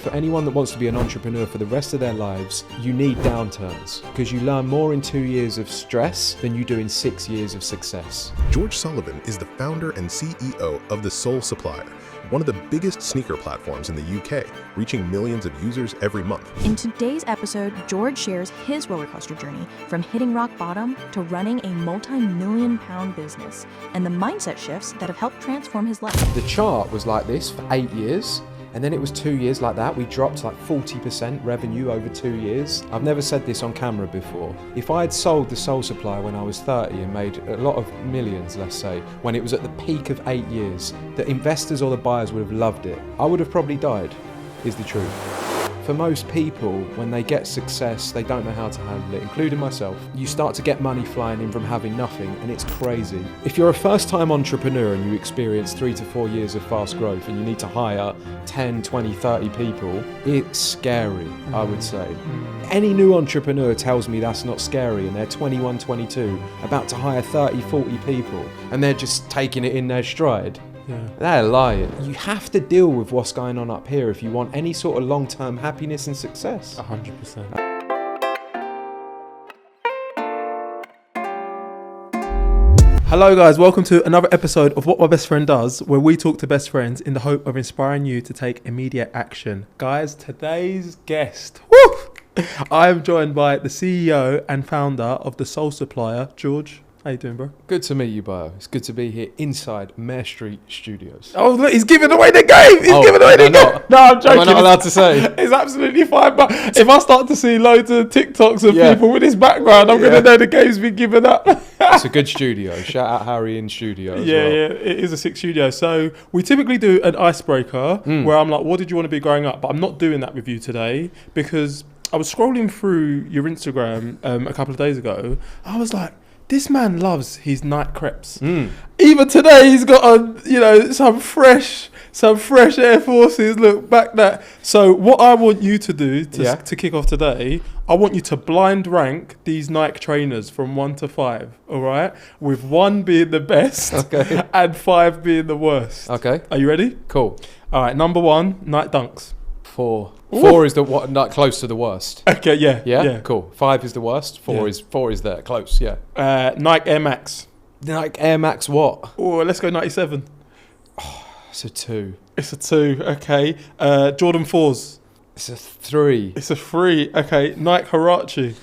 for anyone that wants to be an entrepreneur for the rest of their lives, you need downturns, because you learn more in 2 years of stress than you do in 6 years of success. George Sullivan is the founder and CEO of the Supplier, one of the biggest sneaker platforms in the UK, reaching millions of users every month. In today's episode, George shares his rollercoaster journey from hitting rock bottom to running a multi-million-pound business and the mindset shifts that have helped transform his life. The chart was like this for 8 years, and then it was 2 years like that. We dropped like 40% revenue over 2 years. I've never said this on camera before. If I had sold the Supplier when I was 30 and made a lot of millions, let's say, when it was at the peak of 8 years, the investors or the buyers would have loved it. I would have probably died, is the truth. For most people, when they get success, they don't know how to handle it, including myself. You start to get money flying in from having nothing, and it's crazy. If you're a first-time entrepreneur and you experience 3 to 4 years of fast growth and you need to hire 10, 20, 30 people, it's scary, I would say. Any new entrepreneur tells me that's not scary, and they're 21, 22, about to hire 30, 40 people, and they're just taking it in their stride. Yeah. They're lying. You have to deal with what's going on up here if you want any sort of long-term happiness and success. 100%. Hello guys, welcome to another episode of What My Best Friend Does, where we talk to best friends in the hope of inspiring you to take immediate action. Guys, today's guest, I am joined by the CEO and founder of the Supplier, George. How you doing, bro? Good to meet you, Bio. It's good to be here inside Mare Street Studios. Oh, look, he's giving away the game. He's giving away the game. No, I'm joking. Am I not allowed to say? It's absolutely fine. But if I start to see loads of TikToks of people with this background, I'm going to know the game's been given up. It's a good studio. Shout out Harry in studio as well. Yeah, it is a sick studio. So we typically do an icebreaker where I'm like, what did you want to be growing up? But I'm not doing that with you today because I was scrolling through your Instagram a couple of days ago. I was like, this man loves his night crepes. Even today, he's got on, some fresh Air Forces. Look back that. So what I want you to do to kick off today, I want you to blind rank these Nike trainers from 1 to 5. All right, with 1 being the best, and 5 being the worst. Okay. Are you ready? Cool. All right. Number 1, Nike Dunks. 4. Ooh. 4 is like close to the worst. Okay. Yeah. Cool. 5 is the worst. 4 is there close. Yeah. Nike Air Max. Nike Air Max what? Oh, let's go 97. It's a 2. It's a 2. Okay. Jordan 4s. It's a 3. It's a 3. Okay. Nike Huarache.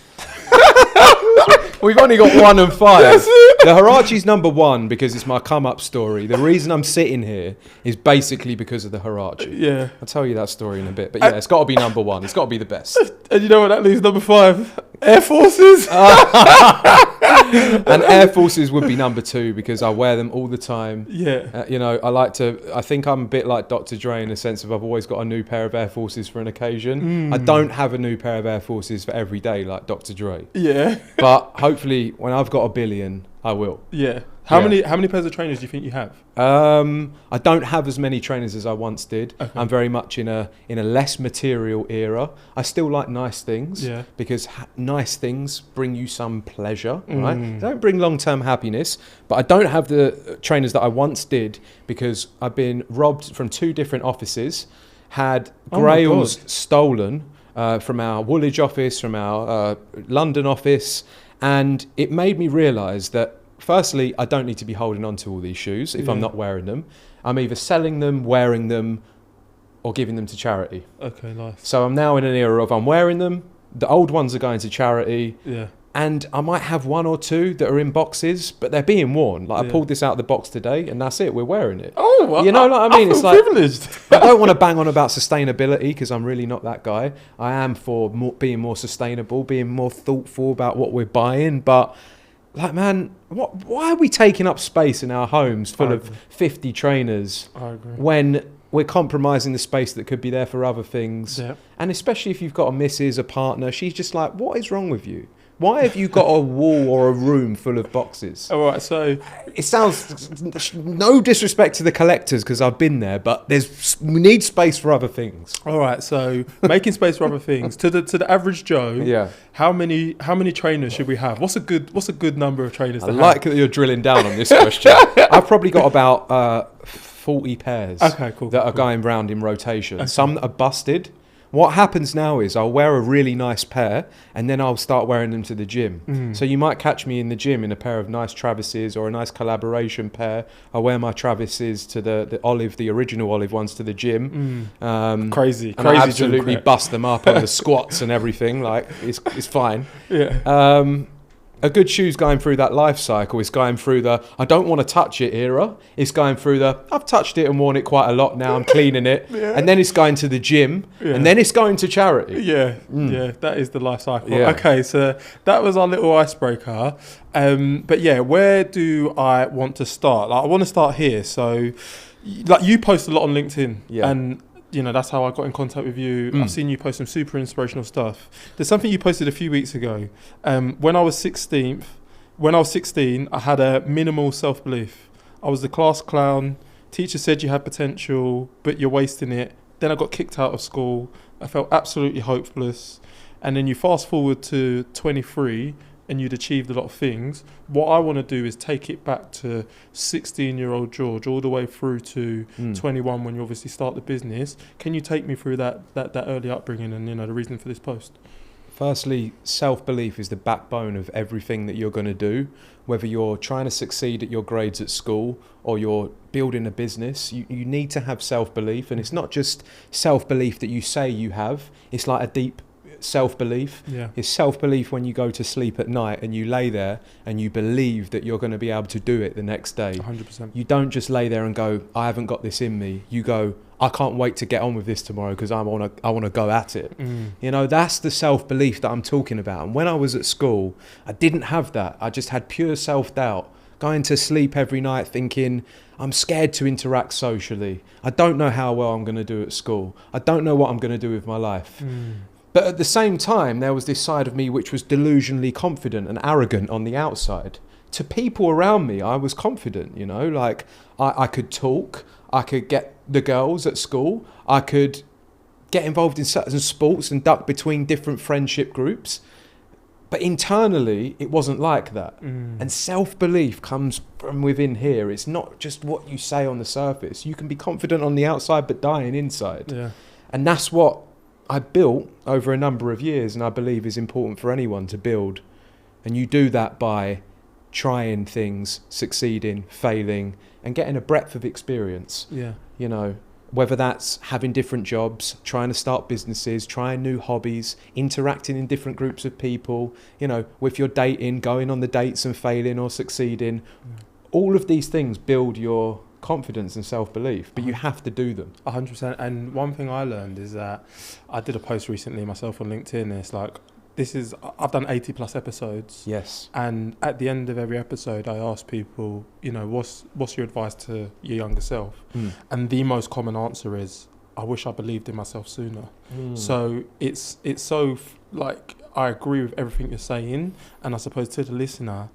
We've only got 1 and 5. That's it. The Huarache's number 1 because it's my come-up story. The reason I'm sitting here is basically because of the Huarache. Yeah. I'll tell you that story in a bit. But yeah, it's got to be number 1. It's got to be the best. And you know what that leaves number 5? Air Forces. And Air Forces would be number 2 because I wear them all the time. Yeah. I think I'm a bit like Dr. Dre in the sense of I've always got a new pair of Air Forces for an occasion. I don't have a new pair of Air Forces for every day like Dr. Dre. Yeah. But hopefully when I've got 1 billion, I will. Yeah. How many pairs of trainers do you think you have? I don't have as many trainers as I once did. Okay. I'm very much in a less material era. I still like nice things because nice things bring you some pleasure, right? They don't bring long-term happiness, but I don't have the trainers that I once did because I've been robbed from 2 different offices, had grails stolen from our Woolwich office, from our London office, and it made me realise that firstly, I don't need to be holding on to all these shoes if I'm not wearing them. I'm either selling them, wearing them, or giving them to charity. Okay, nice. So I'm now in an era of I'm wearing them, the old ones are going to charity, and I might have 1 or 2 that are in boxes, but they're being worn. Like I pulled this out of the box today, and that's it. We're wearing it. Oh, well, you know what I mean? I feel privileged. I don't want to bang on about sustainability because I'm really not that guy. I am for being more sustainable, being more thoughtful about what we're buying, but like, man, why are we taking up space in our homes full of 50 trainers when we're compromising the space that could be there for other things? Yeah. And especially if you've got a missus, a partner, she's just like, what is wrong with you? Why have you got a wall or a room full of boxes? All right, so it sounds no disrespect to the collectors because I've been there, but we need space for other things. All right, so making space for other things to the average Joe. Yeah. How many trainers should we have? What's a good number of trainers? I like that you're drilling down on this question. I've probably got about 40 pairs. Okay, cool. That are going round in rotation. Okay. Some that are busted. What happens now is I'll wear a really nice pair and then I'll start wearing them to the gym. So you might catch me in the gym in a pair of nice Travises or a nice collaboration pair. I wear my Travises to the original olive ones to the gym. Crazy. And I absolutely bust them up on the squats and everything. Like, it's fine. Yeah. A good shoe's going through that life cycle. It's going through the I don't want to touch it era. It's going through the I've touched it and worn it quite a lot now. I'm cleaning it. And then it's going to the gym. And then it's going to charity. Yeah. That is the life cycle. Yeah. Okay, so that was our little icebreaker. But yeah, where do I want to start? Like, I want to start here. So, like, you post a lot on LinkedIn. Yeah. And that's how I got in contact with you. I've seen you post some super inspirational stuff. There's something you posted a few weeks ago. When I was 16, I had a minimal self-belief. I was the class clown. Teacher said you had potential, but you're wasting it. Then I got kicked out of school. I felt absolutely hopeless. And then you fast forward to 23 and you'd achieved a lot of things. What I want to do is take it back to 16-year-old George all the way through to 21 when you obviously start the business. Can you take me through that early upbringing and the reason for this post? Firstly, self-belief is the backbone of everything that you're going to do. Whether you're trying to succeed at your grades at school or you're building a business, you need to have self-belief. And it's not just self-belief that you say you have. It's like a deep self-belief. It's self-belief when you go to sleep at night and you lay there and you believe that you're going to be able to do it the next day. 100%. You don't just lay there and go, I haven't got this in me. You go, I can't wait to get on with this tomorrow because I want to go at it. That's the self-belief that I'm talking about. And when I was at school, I didn't have that. I just had pure self-doubt. Going to sleep every night thinking, I'm scared to interact socially. I don't know how well I'm going to do at school. I don't know what I'm going to do with my life. But at the same time, there was this side of me which was delusionally confident and arrogant on the outside. To people around me, I was confident, like I could talk, I could get the girls at school, I could get involved in certain sports and duck between different friendship groups. But internally, it wasn't like that. And self-belief comes from within here. It's not just what you say on the surface. You can be confident on the outside, but dying inside. Yeah. And that's what I built over a number of years, and I believe is important for anyone to build. And you do that by trying things, succeeding, failing, and getting a breadth of experience. Whether that's having different jobs, trying to start businesses, trying new hobbies, interacting in different groups of people, with your dating, going on the dates and failing or succeeding. All of these things build your confidence and self-belief, but you have to do them. 100%. And one thing I learned is that I did a post recently myself on LinkedIn, and it's like, I've done 80 plus episodes. Yes. And at the end of every episode, I ask people, what's your advice to your younger self? And the most common answer is, I wish I believed in myself sooner. So it's so like, I agree with everything you're saying. And I suppose to the listener,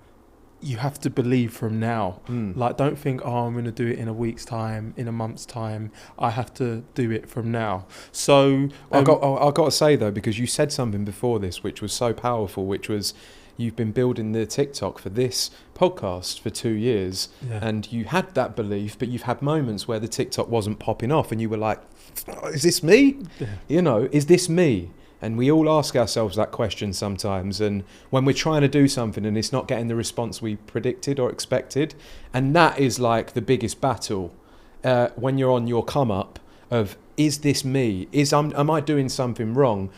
you have to believe from now. Like, don't think, I'm going to do it in a week's time, in a month's time. I have to do it from now. So I've got to say, though, because you said something before this, which was so powerful, which was you've been building the TikTok for this podcast for 2 years, and you had that belief, but you've had moments where the TikTok wasn't popping off and you were like, is this me? Is this me? And we all ask ourselves that question sometimes. And when we're trying to do something and it's not getting the response we predicted or expected, and that is like the biggest battle when you're on your come up of, is this me? Am I doing something wrong?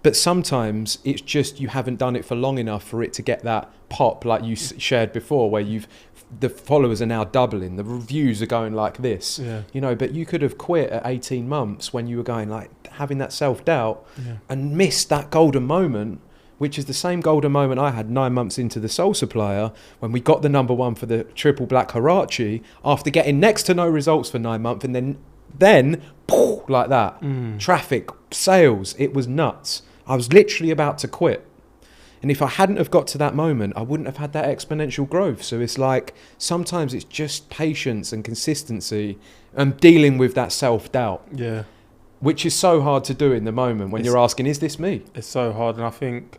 But sometimes it's just you haven't done it for long enough for it to get that pop, like you shared before, where the followers are now doubling, the reviews are going like this, but you could have quit at 18 months when you were going like having that self-doubt and missed that golden moment, which is the same golden moment I had 9 months into the Soul Supplier when we got the #1 for the triple black Hirachi after getting next to no results for 9 months, and then like that, traffic, sales, it was nuts. I was literally about to quit. And if I hadn't have got to that moment, I wouldn't have had that exponential growth. So it's like, sometimes it's just patience and consistency and dealing with that self-doubt. Yeah. Which is so hard to do in the moment when you're asking, is this me? It's so hard. And I think,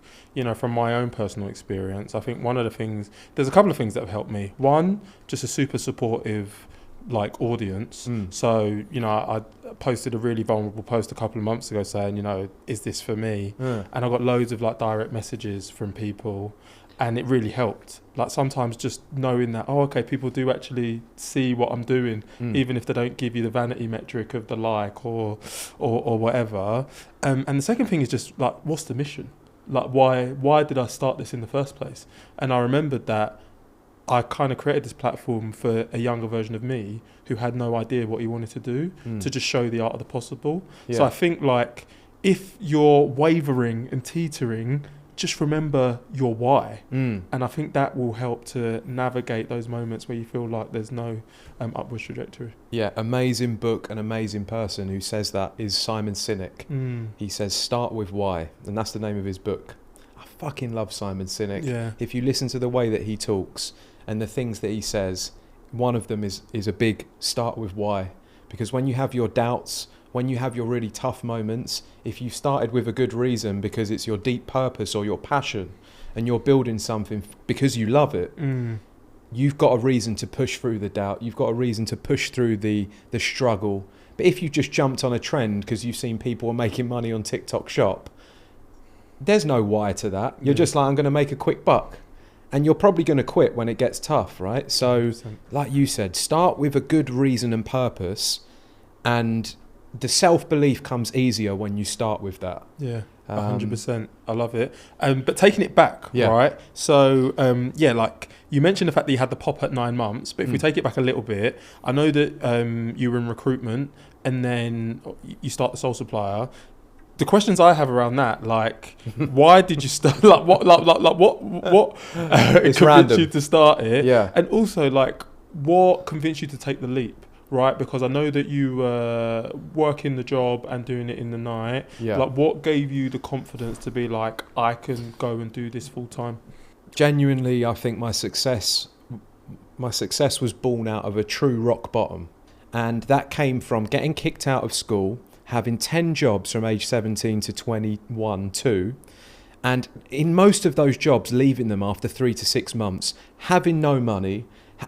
from my own personal experience, I think there's a couple of things that have helped me. One, just a super supportive like audience. So, you know, I posted a really vulnerable post a couple of months ago saying, you know, is this for me? And I got loads of like direct messages from people, and it really helped. Like sometimes just knowing that, oh, okay, people do actually see what I'm doing, even if they don't give you the vanity metric of the like or whatever. And the second thing is just like, what's the mission? Like, why did I start this in the first place? And I remembered that I kind of created this platform for a younger version of me who had no idea what he wanted to do, to just show the art of the possible. So I think like, if you're wavering and teetering, just remember your why. And I think that will help to navigate those moments where you feel like there's no upwards trajectory. Yeah, amazing book, an amazing person who says that is Simon Sinek. He says, start with why, and that's the name of his book. I fucking love Simon Sinek. Yeah. If you listen to the way that he talks and the things that he says, one of them is a big start with why. Because when you have your doubts, when you have your really tough moments, if you started with a good reason because it's your deep purpose or your passion and you're building something because you love it, you've got a reason to push through the doubt. You've got a reason to push through the struggle. But if you just jumped on a trend because you've seen people are making money on TikTok Shop, there's no why to that. You're just like, I'm going to make a quick buck. And you're probably going to quit when it gets tough, right? So, 100%. like you said, start with a good reason and purpose, and the self-belief comes easier when you start with that. Yeah, 100%. I love it. But taking it back, right? So, like you mentioned the fact that you had the pop at 9 months, but if we take it back a little bit, I know that you were in recruitment and then you start the Soul Supplier. The questions I have around that, like, why did you start? Like, what convinced you to start it? Yeah. And also, like, what convinced you to take the leap? Right, because I know that you were working the job and doing it in the night. Yeah. Like, what gave you the confidence to be like, I can go and do this full time? Genuinely, I think my success was born out of a true rock bottom, and that came from getting kicked out of school, having 10 jobs from age 17 to 21 too, and in most of those jobs leaving them after 3 to 6 months, having no money,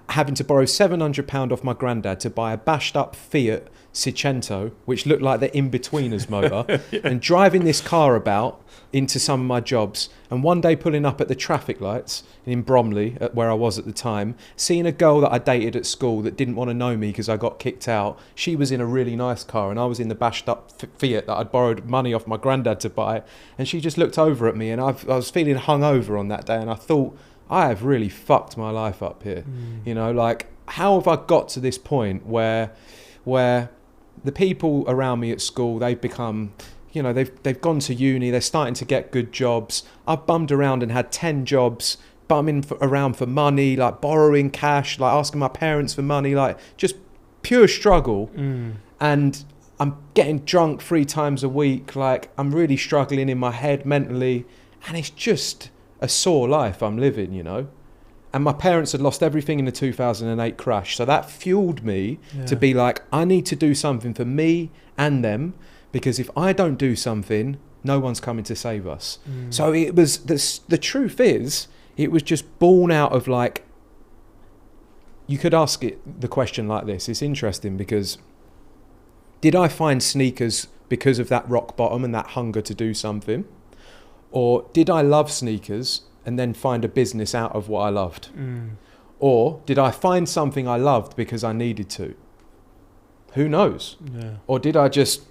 having to borrow £700 off my granddad to buy a bashed up Fiat Seicento, which looked like the in-betweeners motor, and driving this car about into some of my jobs, and one day pulling up at the traffic lights in Bromley, where I was at the time, seeing a girl that I dated at school that didn't want to know me because I got kicked out. She was in a really nice car and I was in the bashed up Fiat that I'd borrowed money off my granddad to buy, and she just looked over at me, and I was feeling hungover on that day, and I thought, I have really fucked my life up here. You know, like, how have I got to this point where the people around me at school, they've become, you know, they've gone to uni, they're starting to get good jobs. I've bummed around and had 10 jobs, bumming around for money, like borrowing cash, like asking my parents for money, like just pure struggle. And I'm getting drunk 3 times a week, like I'm really struggling in my head mentally, and it's just a sore life I'm living, you know. And my parents had lost everything in the 2008 crash, so that fueled me to be like, I need to do something for me and them, because if I don't do something, no one's coming to save us. So it was, the truth is, it was just born out of, like, you could ask it the question like this. It's interesting because did I find sneakers because of that rock bottom and that hunger to do something? Or did I love sneakers and then find a business out of what I loved? Or did I find something I loved because I needed to? Who knows? Yeah. Or did I just...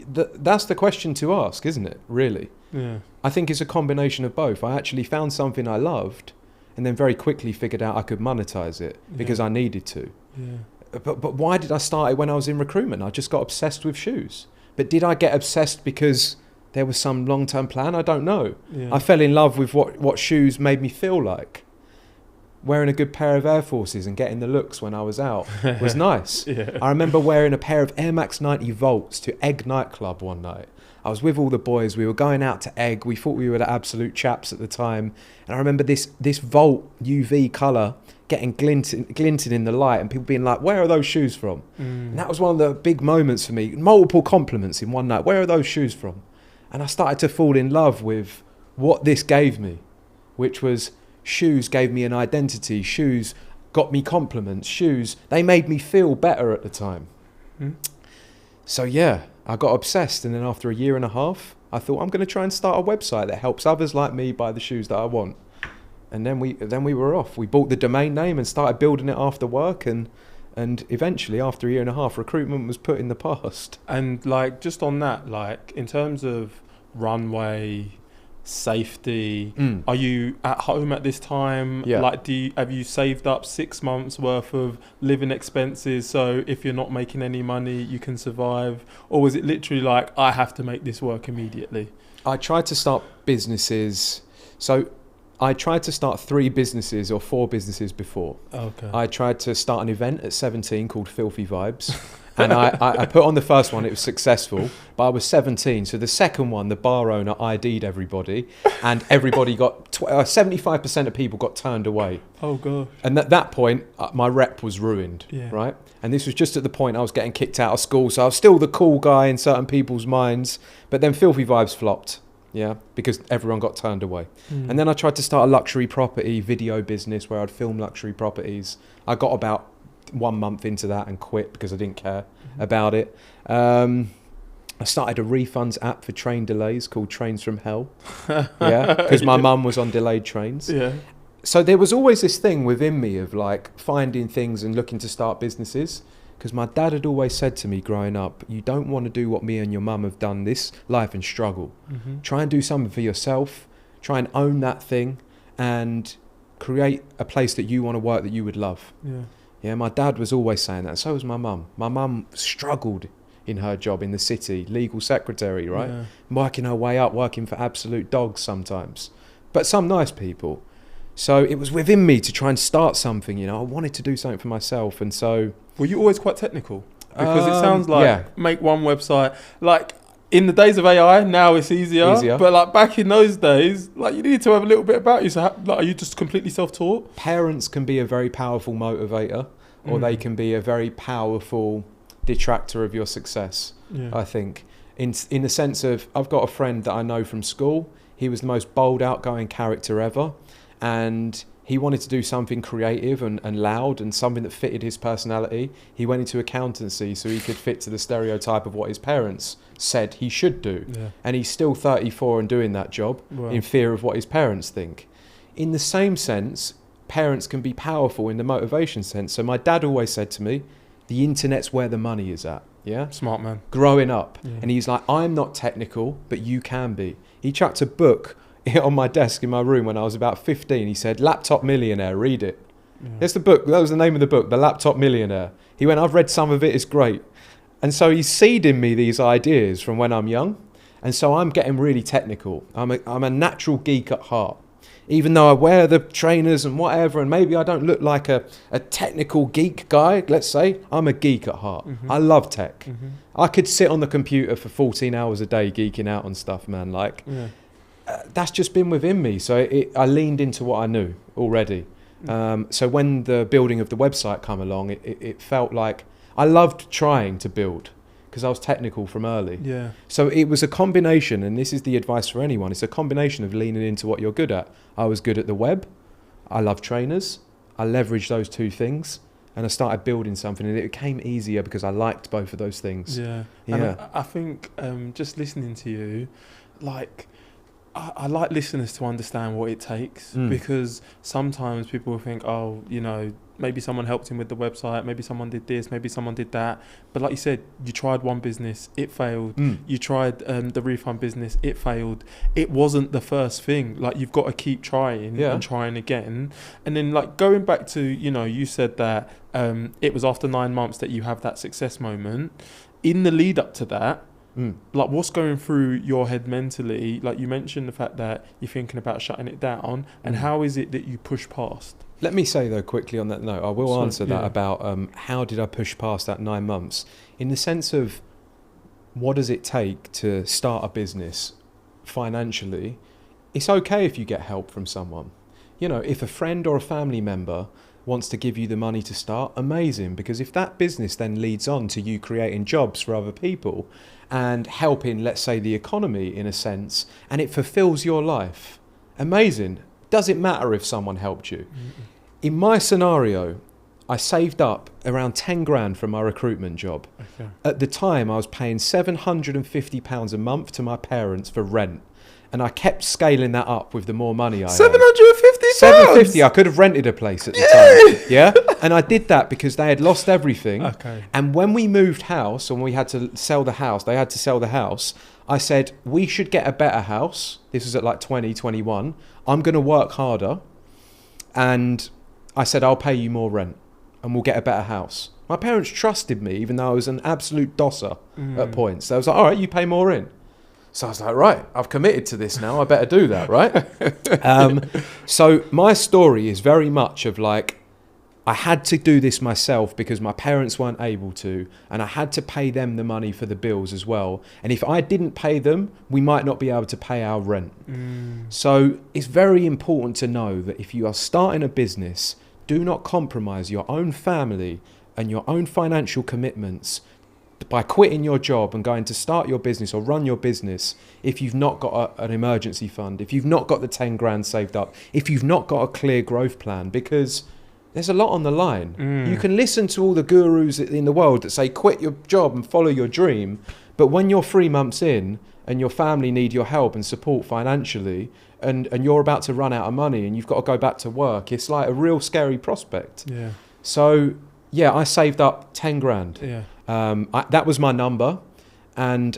that's the question to ask, isn't it? Really? Yeah. I think it's a combination of both. I actually found something I loved and then very quickly figured out I could monetize it because I needed to. Yeah. But why did I start it when I was in recruitment? I just got obsessed with shoes. But did I get obsessed because there was some long-term plan? I don't know. Yeah. I fell in love with what shoes made me feel like. Wearing a good pair of Air Forces and getting the looks when I was out was nice. I remember wearing a pair of Air Max 90 Volts to Egg nightclub one night. I was with all the boys. We were going out to Egg. We thought we were the absolute chaps at the time. And I remember this Volt UV colour getting glinted in the light, and people being like, where are those shoes from? And that was one of the big moments for me. Multiple compliments in one night. Where are those shoes from? And I started to fall in love with what this gave me, which was shoes gave me an identity. Shoes, got me compliments, shoes. They made me feel better at the time. So yeah, I got obsessed, and then after a year and a half, I thought, I'm going to try and start a website that helps others like me buy the shoes that I want. And then we were off. We bought the domain name and started building it after work, and eventually, after a year and a half, recruitment was put in the past. And like, just on that, like in terms of runway, safety, are you at home at this time? Yeah. Like, have you saved up 6 months worth of living expenses, so if you're not making any money you can survive? Or was it literally like, I have to make this work immediately? I tried to start businesses. So I tried to start 3 businesses or 4 businesses before. Okay. I tried to start an event at 17 called Filthy Vibes. And I put on the first one, it was successful, but I was 17. So the second one, the bar owner ID'd everybody, and everybody got, 75% of people got turned away. Oh, gosh. And at that point, my rep was ruined, Yeah. right? And this was just at the point I was getting kicked out of school. So I was still the cool guy in certain people's minds. But then Filthy Vibes flopped, yeah, because everyone got turned away. And then I tried to start a luxury property video business where I'd film luxury properties. I got about 1 month into that and quit because I didn't care about it. I started a refunds app for train delays called Trains from Hell. Yeah, because my mum was on delayed trains. Yeah. So there was always this thing within me of like finding things and looking to start businesses, because my dad had always said to me growing up, you don't want to do what me and your mum have done this life and struggle. Try and do something for yourself, try and own that thing, and create a place that you want to work that you would love. Yeah, my dad was always saying that. So was my mum. My mum struggled in her job in the city, legal secretary, right? Yeah. Working her way up, working for absolute dogs sometimes, but some nice people. So it was within me to try and start something, you know. I wanted to do something for myself, and so... Were you always quite technical? Because it sounds like yeah. make one website. Like, in the days of AI, now it's easier. But like back in those days, like you needed to have a little bit about you. So like, are you just completely self-taught? Parents can be a very powerful motivator, or they can be a very powerful detractor of your success, I think. In the sense of, I've got a friend that I know from school. He was the most bold, outgoing character ever. And he wanted to do something creative and loud and something that fitted his personality. He went into accountancy so he could fit to the stereotype of what his parents said he should do. And he's still 34 and doing that job in fear of what his parents think. In the same sense, parents can be powerful in the motivation sense. So my dad always said to me, the internet's where the money is at. Yeah, smart man. Growing up. And he's like, I'm not technical, but you can be. He chucked a book on my desk in my room when I was about 15. He said, Laptop Millionaire, read it. That's the book. That was the name of the book, The Laptop Millionaire. He went, I've read some of it, it's great. And so he's seeding me these ideas from when I'm young. And so I'm getting really technical. I'm a natural geek at heart. Even though I wear the trainers and whatever, and maybe I don't look like a technical geek guy, let's say, I'm a geek at heart. I love tech. I could sit on the computer for 14 hours a day geeking out on stuff, man. Like, that's just been within me. So I leaned into what I knew already. So when the building of the website come along, it felt like I loved trying to build because I was technical from early. So it was a combination, and this is the advice for anyone, it's a combination of leaning into what you're good at. I was good at the web. I love trainers. I leveraged those 2 things, and I started building something, and it became easier because I liked both of those things. And I think just listening to you, like, I like listeners to understand what it takes, because sometimes people will think, oh, you know, maybe someone helped him with the website, maybe someone did this, maybe someone did that. But like you said, you tried one business, it failed. You tried the refund business, it failed. It wasn't the first thing. Like, you've got to keep trying and trying again. And then, like, going back to, you know, you said that it was after 9 months that you have that success moment. In the lead up to that, like, what's going through your head mentally? Like, you mentioned the fact that you're thinking about shutting it down, and how is it that you push past? Let me say, though, quickly on that note, I will answer that about how did I push past that 9 months? In the sense of, what does it take to start a business financially? It's okay if you get help from someone. You know, if a friend or a family member wants to give you the money to start, amazing, because if that business then leads on to you creating jobs for other people and helping, let's say, the economy in a sense, and it fulfills your life, amazing. Does it matter if someone helped you? In my scenario, I saved up around 10 grand from my recruitment job. Okay. At the time, I was paying £750 a month to my parents for rent. And I kept scaling that up with the more money I had. £750? £750, I could have rented a place at the time. Yeah? And I did that because they had lost everything. Okay. And when we moved house and we had to sell the house, they had to sell the house, I said, we should get a better house. This was at like 2021. I'm going to work harder. And I said, I'll pay you more rent and we'll get a better house. My parents trusted me, even though I was an absolute dosser at points. They was like, all right, you pay more in. So I was like, right, I've committed to this now. I better do that, right? So my story is very much of like, I had to do this myself because my parents weren't able to, and I had to pay them the money for the bills as well. And if I didn't pay them, we might not be able to pay our rent. So it's very important to know that if you are starting a business, do not compromise your own family and your own financial commitments by quitting your job and going to start your business or run your business if you've not got an emergency fund, if you've not got the 10 grand saved up, if you've not got a clear growth plan, because there's a lot on the line. You can listen to all the gurus in the world that say quit your job and follow your dream, but when you're 3 months in and your family need your help and support financially and you're about to run out of money and you've got to go back to work, it's like a real scary prospect. Yeah. So yeah, I saved up 10 grand. Yeah. That was my number, and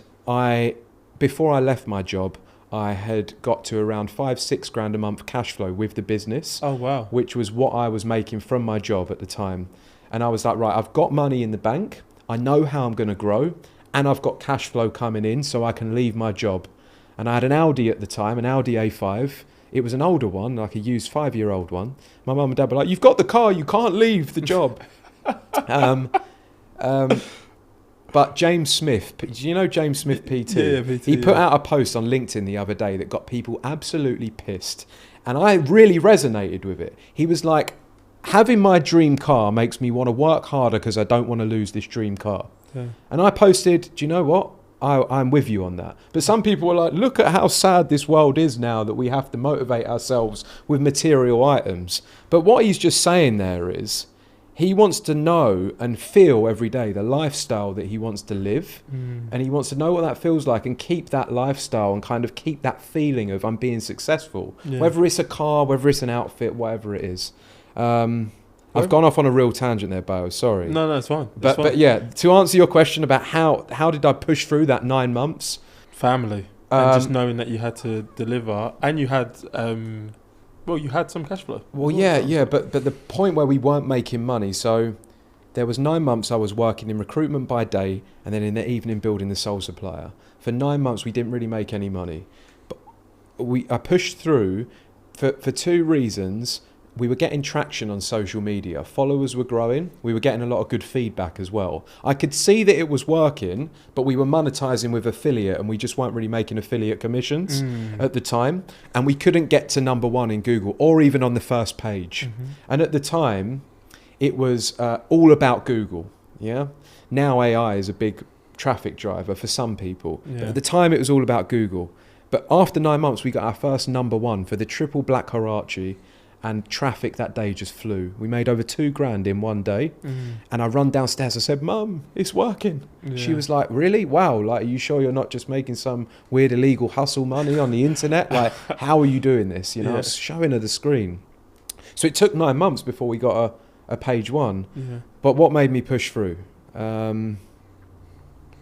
before I left my job, I had got to around 5-6 grand a month cash flow with the business. Oh wow! Which was what I was making from my job at the time, and I was like, right, I've got money in the bank. I know how I'm going to grow, and I've got cash flow coming in, so I can leave my job. And I had an Audi at the time, an Audi A5. It was an older one, like a used 5-year-old one. My mum and dad were like, "You've got the car, you can't leave the job." But James Smith, do you know James Smith PT? Yeah, PT, he put out a post on LinkedIn the other day that got people absolutely pissed. And I really resonated with it. He was like, having my dream car makes me want to work harder because I don't want to lose this dream car. Yeah. And I posted, do you know what? I'm with you on that. But some people were like, look at how sad this world is now that we have to motivate ourselves with material items. But what he's just saying there is, he wants to know and feel every day the lifestyle that he wants to live, and he wants to know what that feels like and keep that lifestyle and kind of keep that feeling of I'm being successful, whether it's a car, whether it's an outfit, whatever it is. I've gone off on a real tangent there, Bo, sorry. No, it's fine. But yeah, to answer your question about how did I push through that 9 months? Family. And just knowing that you had to deliver, and you had... you had some cash flow. Well, yeah, but the point where we weren't making money, so there was 9 months I was working in recruitment by day and then in the evening building the Soul Supplier. For 9 months, we didn't really make any money. But I pushed through for 2 reasons. We were getting traction on social media. Followers were growing. We were getting a lot of good feedback as well. I could see that it was working, but we were monetizing with affiliate and we just weren't really making affiliate commissions at the time. And we couldn't get to number 1 in Google or even on the first page. And at the time, it was all about Google. Yeah. Now AI is a big traffic driver for some people. Yeah. But at the time, it was all about Google. But after 9 months, we got our first number 1 for the triple black Hirachi. And traffic that day just flew. We made over 2 grand in one day. And I run downstairs. I said, "Mum, it's working." Yeah. She was like, "Really? Wow. Like, are you sure you're not just making some weird illegal hustle money on the internet? Like, how are you doing this?" You know, I was showing her the screen. So it took 9 months before we got a page 1. Yeah. But what made me push through? The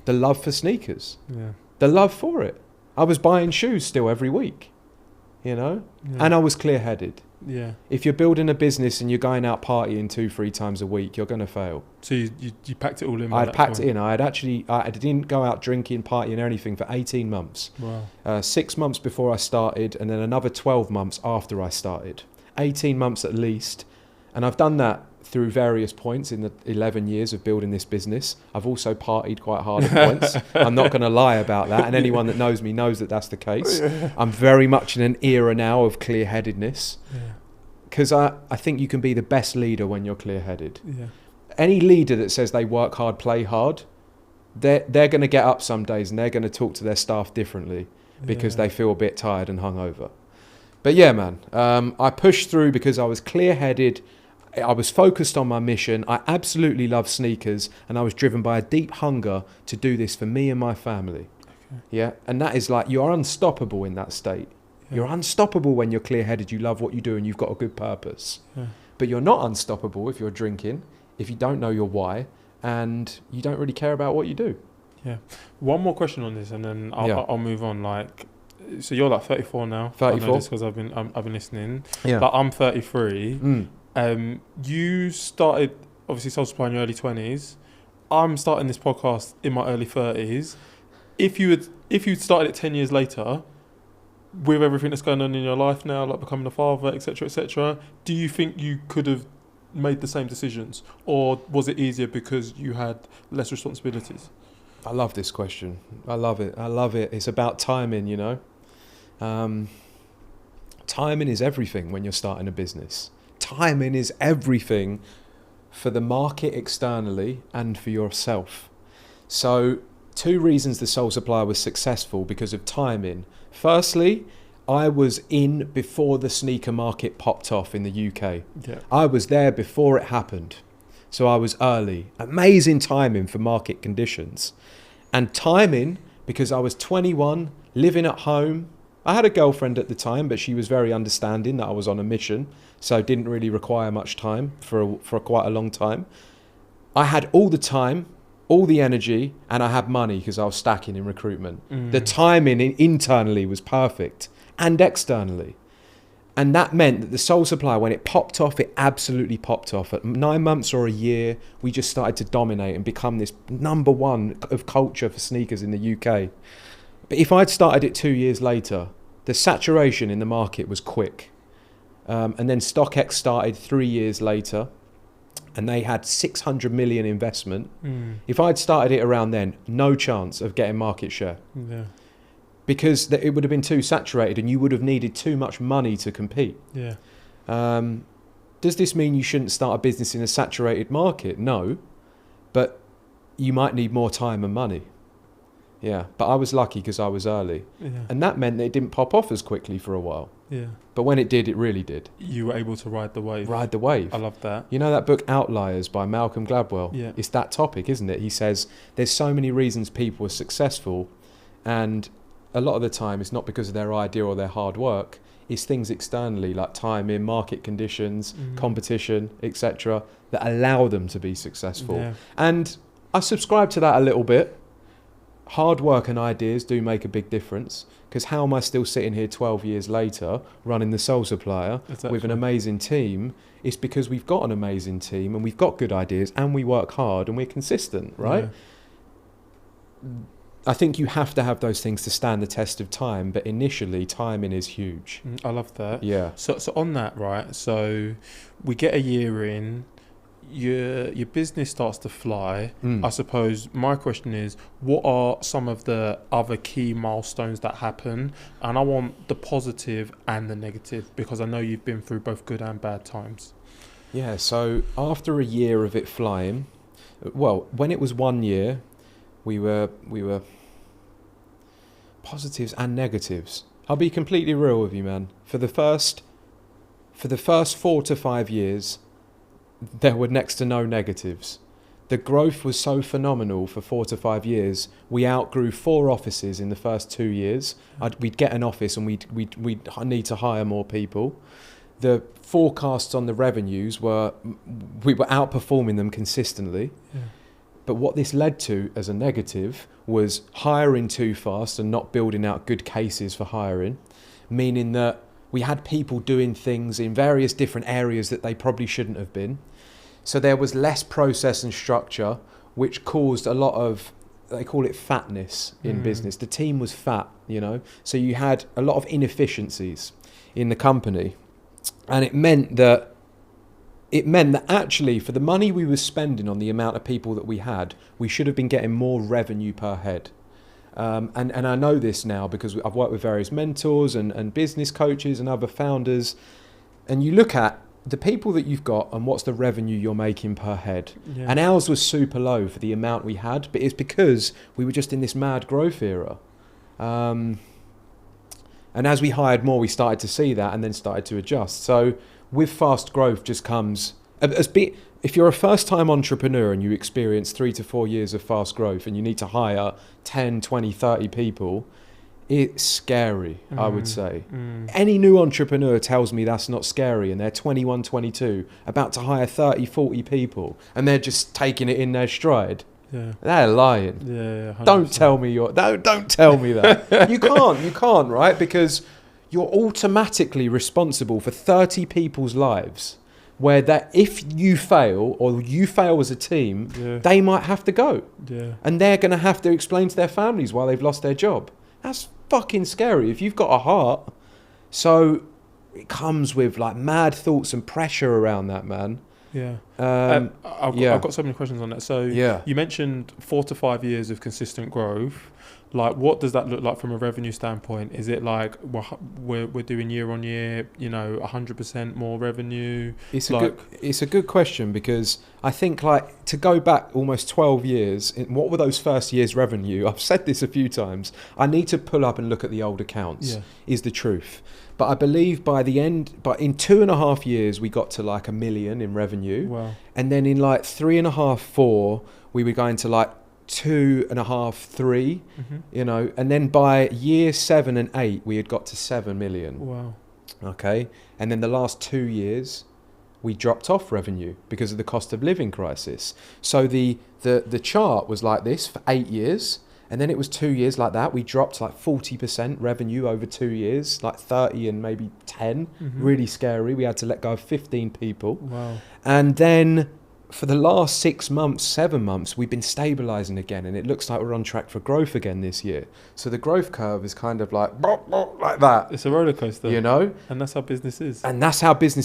love for sneakers. Yeah. The love for it. I was buying shoes still every week, you know? Yeah. And I was clear-headed. Yeah. If you're building a business and you're going out partying 2-3 times a week, you're going to fail. So you packed it all in? I had packed it in. I didn't go out drinking, partying or anything for 18 months. Wow. 6 months before I started and then another 12 months after I started. 18 months at least. And I've done that through various points in the 11 years of building this business. I've also partied quite hard at points. I'm not going to lie about that. And anyone that knows me knows that that's the case. Yeah. I'm very much in an era now of clear-headedness. Because I think you can be the best leader when you're clear-headed. Yeah. Any leader that says they work hard, play hard, they're going to get up some days and they're going to talk to their staff differently because they feel a bit tired and hungover. But yeah, man, I pushed through because I was clear-headed. I was focused on my mission. I absolutely love sneakers, and I was driven by a deep hunger to do this for me and my family. Okay. Yeah, and that is like, you're unstoppable in that state. Yeah. You're unstoppable when you're clear-headed, you love what you do, and you've got a good purpose. Yeah. But you're not unstoppable if you're drinking, if you don't know your why, and you don't really care about what you do. Yeah. One more question on this, and then Yeah. I'll move on. Like, so you're like 34 now. 34. I know this because I've been listening. Yeah. But I'm 33. Mm. You started obviously Soul Supply in your early 20s. I'm starting this podcast in my early 30s. If you'd started it 10 years later, with everything that's going on in your life now, like becoming a father, etc., do you think you could have made the same decisions, or was it easier because you had less responsibilities? I love this question. I love it. It's about timing, you know. Timing is everything when you're starting a business. Timing is everything for the market externally and for yourself. So 2 reasons the Soul Supplier was successful because of timing. Firstly, I was in before the sneaker market popped off in the UK. Yeah. I was there before it happened. So I was early. Amazing timing for market conditions. And timing because I was 21, living at home. I had a girlfriend at the time, but she was very understanding that I was on a mission, so didn't really require much time for quite a long time. I had all the time, all the energy, and I had money because I was stacking in recruitment. The timing internally was perfect, and externally. And that meant that the Soul Supplier, when it popped off, it absolutely popped off. At 9 months or a year, we just started to dominate and become this number one of culture for sneakers in the UK. But if I'd started it 2 years later, the saturation in the market was quick. And then StockX started 3 years later, and they had 600 million investment. If I'd started it around then, no chance of getting market share. Yeah. Because it would have been too saturated and you would have needed too much money to compete. Yeah. Does this mean you shouldn't start a business in a saturated market? No, but you might need more time and money. Yeah, but I was lucky because I was early. Yeah. And that meant that it didn't pop off as quickly for a while. Yeah. But when it did, it really did. You were able to ride the wave. Ride the wave. I love that. You know that book Outliers by Malcolm Gladwell? Yeah. It's that topic, isn't it? He says there's so many reasons people are successful, and a lot of the time it's not because of their idea or their hard work. It's things externally like timing, market conditions, competition, etc., that allow them to be successful. Yeah. And I subscribe to that a little bit. Hard work and ideas do make a big difference, because how am I still sitting here 12 years later running the Soul Supplier with an amazing team? It's because we've got an amazing team and we've got good ideas and we work hard and we're consistent, right? Yeah. I think you have to have those things to stand the test of time, but initially timing is huge. I love that. Yeah. So on that, right, so we get a year in, your business starts to fly. I suppose my question is, what are some of the other key milestones that happen? And I want the positive and the negative, because I know you've been through both good and bad times. Yeah, so after a year of it flying, well, when it was 1 year, we were positives and negatives. I'll be completely real with you, man. For the first 4 to 5 years, there were next to no negatives. The growth was so phenomenal for 4 to 5 years. We outgrew 4 offices in the first 2 years. We'd get an office and we'd need to hire more people. The forecasts on the revenues we were outperforming them consistently. Yeah. But what this led to as a negative was hiring too fast and not building out good cases for hiring, meaning that we had people doing things in various different areas that they probably shouldn't have been. So there was less process and structure, which caused a lot of, they call it fatness in business. The team was fat, you know. So you had a lot of inefficiencies in the company. And it meant that actually for the money we were spending on the amount of people that we had, we should have been getting more revenue per head. And I know this now because I've worked with various mentors and business coaches and other founders. And you look at the people that you've got and what's the revenue you're making per head. Yeah. And ours was super low for the amount we had, but it's because we were just in this mad growth era. And as we hired more, we started to see that and then started to adjust. So with fast growth just comes If you're a first-time entrepreneur and you experience 3 to 4 years of fast growth and you need to hire 10, 20, 30 people, it's scary, I would say. Any new entrepreneur tells me that's not scary and they're 21, 22, about to hire 30, 40 people and they're just taking it in their stride. Yeah. They're lying. Yeah, 100%. Don't tell me don't tell me that. You can't, right? Because you're automatically responsible for 30 people's lives where that if you fail or you fail as a team, they might have to go. Yeah. And they're going to have to explain to their families why they've lost their job. That's fucking scary if you've got a heart. So it comes with like mad thoughts and pressure around that, man. Yeah. I've got so many questions on that. So you mentioned 4 to 5 years of consistent growth. Like, what does that look like from a revenue standpoint? Is it like we're doing year on year, 100% more revenue? It's a good question, because I think, like, to go back almost 12 years, what were those first years' revenue? I've said this a few times. I need to pull up and look at the old accounts, is the truth. But I believe in 2.5 years, we got to like 1 million in revenue. Wow. And then in like 3.5, 4, we were going to like 2.5, 3, and then by year 7 and 8, we had got to 7 million. Wow. Okay. And then the last 2 years, we dropped off revenue because of the cost of living crisis. So the chart was like this for 8 years. And then it was 2 years like that. We dropped like 40% revenue over 2 years, like 30 and maybe 10. Really scary. We had to let go of 15 people. Wow. And then for the last 6 months, 7 months, we've been stabilizing again. And it looks like we're on track for growth again this year. So the growth curve is kind of like that. It's a roller coaster. And that's how business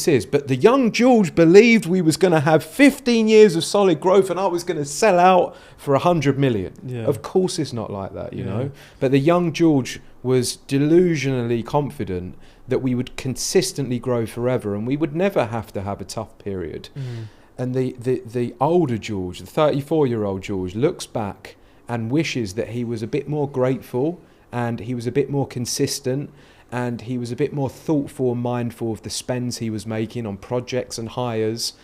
is. But the young George believed we was going to have 15 years of solid growth and I was going to sell out for 100 million. Yeah. Of course it's not like that, you know. But the young George was delusionally confident that we would consistently grow forever and we would never have to have a tough period. And the older George, the 34-year-old George, looks back and wishes that he was a bit more grateful and he was a bit more consistent and he was a bit more thoughtful and mindful of the spends he was making on projects and hires.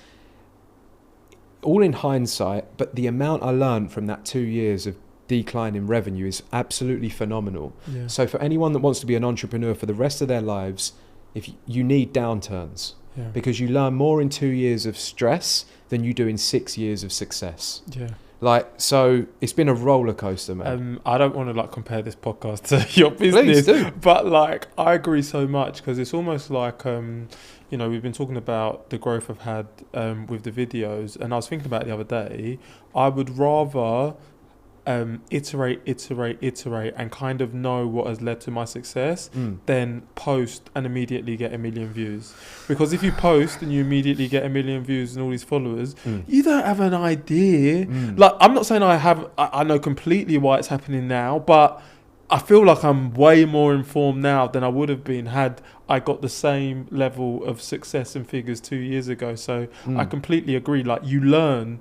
All in hindsight, but the amount I learned from that 2 years of decline in revenue is absolutely phenomenal. Yeah. So for anyone that wants to be an entrepreneur for the rest of their lives, if you need downturns. Yeah. Because you learn more in 2 years of stress than you do in 6 years of success. Yeah. So it's been a roller coaster, man. I don't want to compare this podcast to your business. Please do. But I agree so much, because it's almost like, we've been talking about the growth I've had with the videos, and I was thinking about it the other day. I would rather iterate and kind of know what has led to my success than post and immediately get 1 million views. Because if you post and you immediately get 1 million views and all these followers, you don't have an idea. Like, I'm not saying I know completely why it's happening now, but I feel like I'm way more informed now than I would have been had I got the same level of success and figures 2 years ago. So I completely agree. Like, you learn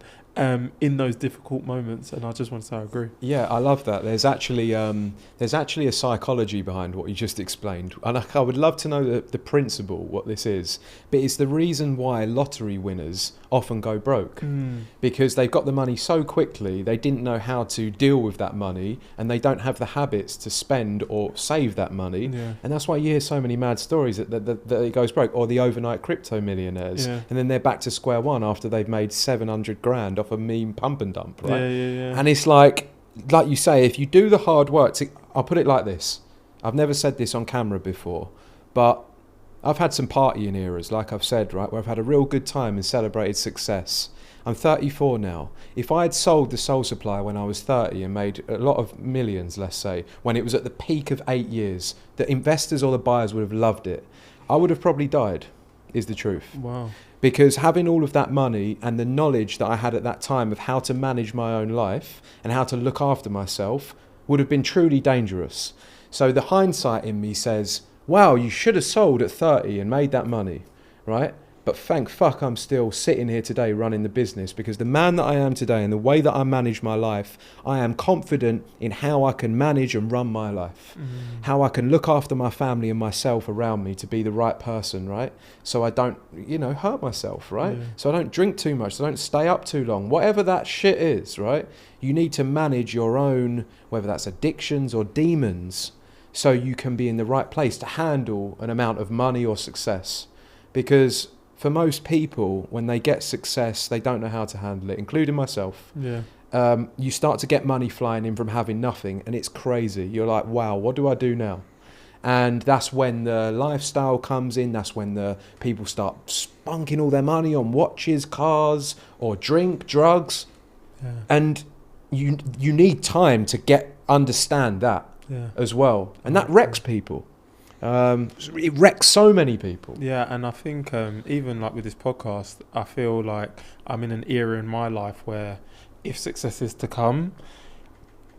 in those difficult moments, and I just want to say I agree. Yeah, I love that. There's actually a psychology behind what you just explained, and I would love to know the principle, what this is. But it's the reason why lottery winners often go broke, because they've got the money so quickly, they didn't know how to deal with that money, and they don't have the habits to spend or save that money. Yeah. And that's why you hear so many mad stories that it goes broke, or the overnight crypto millionaires, and then they're back to square one after they've made 700 grand off a meme pump and dump, right? Yeah. And it's like you say, if you do the hard work, I'll put it like this. I've never said this on camera before, but I've had some partying eras, like I've said, right, where I've had a real good time and celebrated success. I'm 34 now. If I had sold the Soul Supplier when I was 30 and made a lot of millions, let's say, when it was at the peak of 8 years, the investors or the buyers would have loved it. I would have probably died, is the truth. Wow. Because having all of that money and the knowledge that I had at that time of how to manage my own life and how to look after myself would have been truly dangerous. So the hindsight in me says, wow, you should have sold at 30 and made that money, right? But thank fuck I'm still sitting here today running the business, because the man that I am today and the way that I manage my life, I am confident in how I can manage and run my life, how I can look after my family and myself around me to be the right person, right? So I don't, hurt myself, right? Yeah. So I don't drink too much, so I don't stay up too long, whatever that shit is, right? You need to manage your own, whether that's addictions or demons, so you can be in the right place to handle an amount of money or success. Because for most people, when they get success, they don't know how to handle it, including myself. Yeah. You start to get money flying in from having nothing, and it's crazy. You're like, wow, what do I do now? And that's when the lifestyle comes in. That's when the people start spunking all their money on watches, cars, or drink, drugs. Yeah. And you need time to understand that as well. And that wrecks people. It wrecks so many people. Yeah, and I think even like with this podcast, I feel like I'm in an era in my life where if success is to come,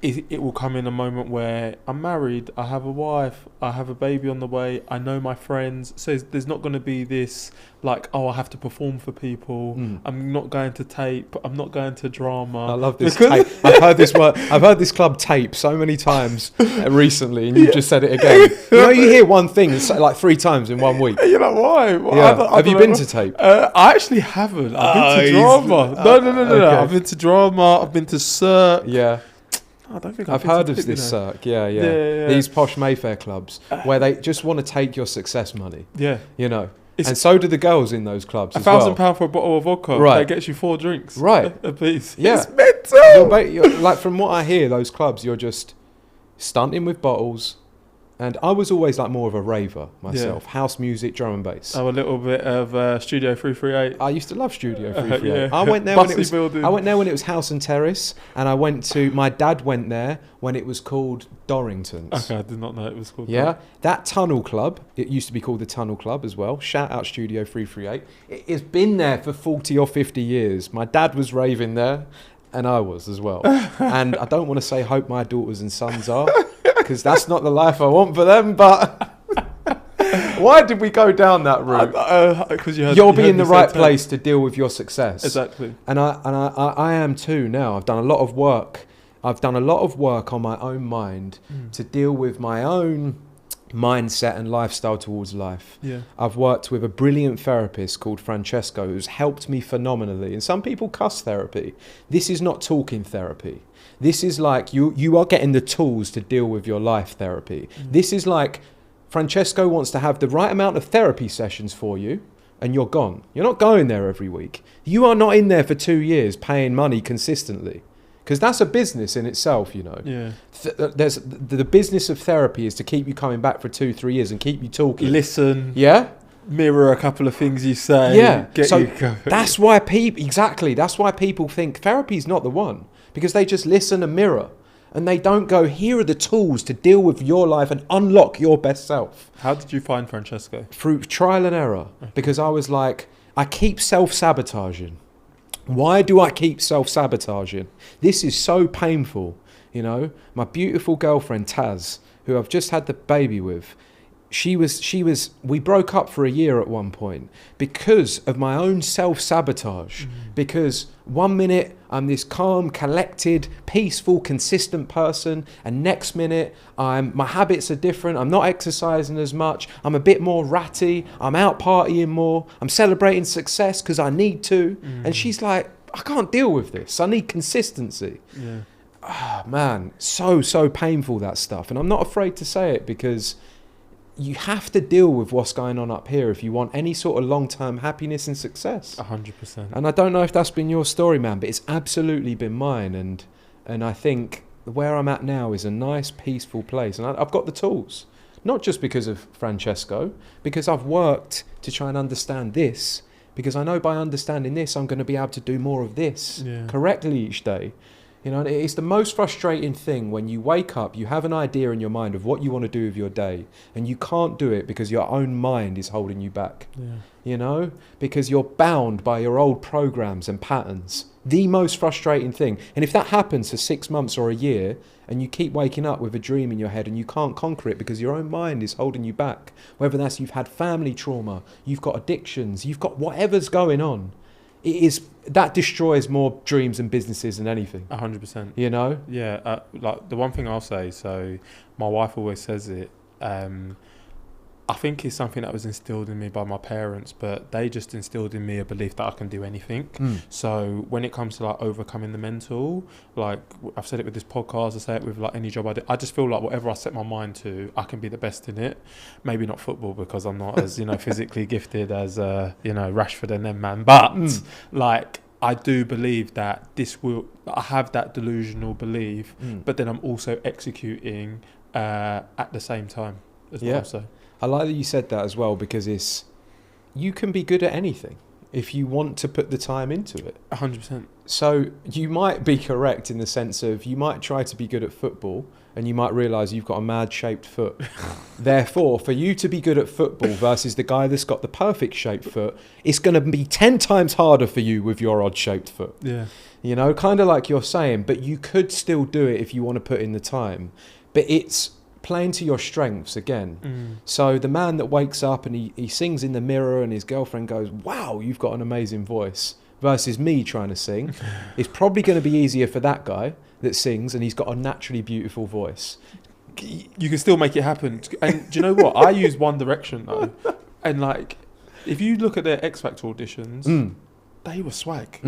it will come in a moment where I'm married, I have a wife, I have a baby on the way, I know my friends. So there's not going to be this like, oh, I have to perform for people. I'm not going to tape. I'm not going to drama. I love this tape. I've heard this word. I've heard this club tape so many times recently, and you just said it again. You hear one thing like 3 times in 1 week. You're like, why? Yeah. Have you been to tape? I actually haven't. I've been to drama. No. Okay. I've been to drama. I've been to Cirque. Yeah. I don't think I've heard of this Cirque. Yeah. These posh Mayfair clubs where they just want to take your success money. Yeah. And so do the girls in those clubs as well. £1,000 for a bottle of vodka. Right. That gets you 4 drinks. Right. A piece. Yeah. It's mental. You're like, from what I hear, those clubs, you're just stunting with bottles. And I was always like more of a raver myself. House music, drum and bass. Oh, a little bit of Studio 338. I used to love Studio 338. Yeah. I went there when it was House and Terrace, and my dad went there when it was called Dorrington's. Okay, I did not know it was called that Tunnel Club, it used to be called the Tunnel Club as well. Shout out Studio 338. It's been there for 40 or 50 years. My dad was raving there, and I was as well. And I don't want to say hope my daughters and sons are, because that's not the life I want for them, but why did we go down that route? Because you'll be in the right place to deal with your success. Exactly. And I am too now. I've done a lot of work. I've done a lot of work on my own mind to deal with my own mindset and lifestyle towards life. Yeah. I've worked with a brilliant therapist called Francesco who's helped me phenomenally. And some people cuss therapy. This is not talking therapy. This is like you are getting the tools to deal with your life therapy. This is like Francesco wants to have the right amount of therapy sessions for you, and you're gone. You're not going there every week. You are not in there for 2 years paying money consistently, because that's a business in itself, Yeah. There's the business of therapy is to keep you coming back for 2-3 years and keep you talking. Listen. Yeah. Mirror a couple of things you say. Yeah. Get you going. That's why people think therapy is not the one, because they just listen and mirror. And they don't go, here are the tools to deal with your life and unlock your best self. How did you find Francesco? Through trial and error. Because I was like, I keep self-sabotaging. Why do I keep self-sabotaging? This is so painful. My beautiful girlfriend, Taz, who I've just had the baby with, we broke up for a year at one point because of my own self-sabotage. Because 1 minute I'm this calm, collected, peaceful, consistent person, and next minute my habits are different. I'm not exercising as much. I'm a bit more ratty. I'm out partying more. I'm celebrating success because I need to. And she's like, I can't deal with this. I need consistency. Yeah. Oh, man, so painful, that stuff. And I'm not afraid to say it, because you have to deal with what's going on up here if you want any sort of long-term happiness and success. 100%. And I don't know if that's been your story, man, but it's absolutely been mine. And I think where I'm at now is a nice, peaceful place. And I've got the tools, not just because of Francesco, because I've worked to try and understand this, because I know by understanding this, I'm going to be able to do more of this correctly each day. You know, it's the most frustrating thing when you wake up, you have an idea in your mind of what you want to do with your day, and you can't do it because your own mind is holding you back. Yeah. You know, because you're bound by your old programs and patterns. The most frustrating thing. And if that happens for 6 months or a year, and you keep waking up with a dream in your head and you can't conquer it because your own mind is holding you back, whether that's you've had family trauma, you've got addictions, you've got whatever's going on, that destroys more dreams and businesses than anything. 100%. You know? Yeah. Like the one thing I'll say, so my wife always says it, I think it's something that was instilled in me by my parents, but they just instilled in me a belief that I can do anything. So when it comes to like overcoming the mental, like I've said it with this podcast, I say it with like any job I do, I just feel like whatever I set my mind to, I can be the best in it. Maybe not football because I'm not as, physically gifted as, Rashford and them, man. But like, I do believe that I have that delusional belief, but then I'm also executing at the same time as well. So. I like that you said that as well, because you can be good at anything if you want to put the time into it. 100%. So you might be correct in the sense of you might try to be good at football and you might realise you've got a mad shaped foot. Therefore, for you to be good at football versus the guy that's got the perfect shaped foot, it's going to be 10 times harder for you with your odd shaped foot. Yeah. You know, kind of like you're saying, but you could still do it if you want to put in the time. But it's playing to your strengths again. So the man that wakes up and he sings in the mirror and his girlfriend goes, wow, you've got an amazing voice, versus me trying to sing, it's probably going to be easier for that guy that sings and he's got a naturally beautiful voice. You can still make it happen. And do you know what? I use One Direction though. And like, if you look at their X Factor auditions, they were swag.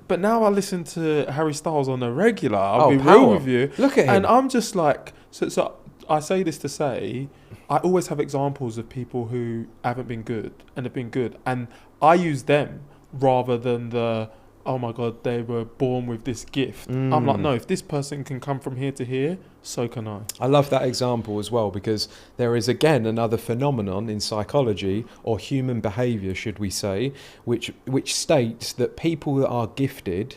But now I listen to Harry Styles on a regular, I'll be real with you. Look at him. And I'm just like, so I say this to say, I always have examples of people who haven't been good and have been good. And I use them rather than oh my God, they were born with this gift. I'm like, no, if this person can come from here to here, so can I. I love that example as well, because there is, again, another phenomenon in psychology, or human behaviour, should we say, which states that people that are gifted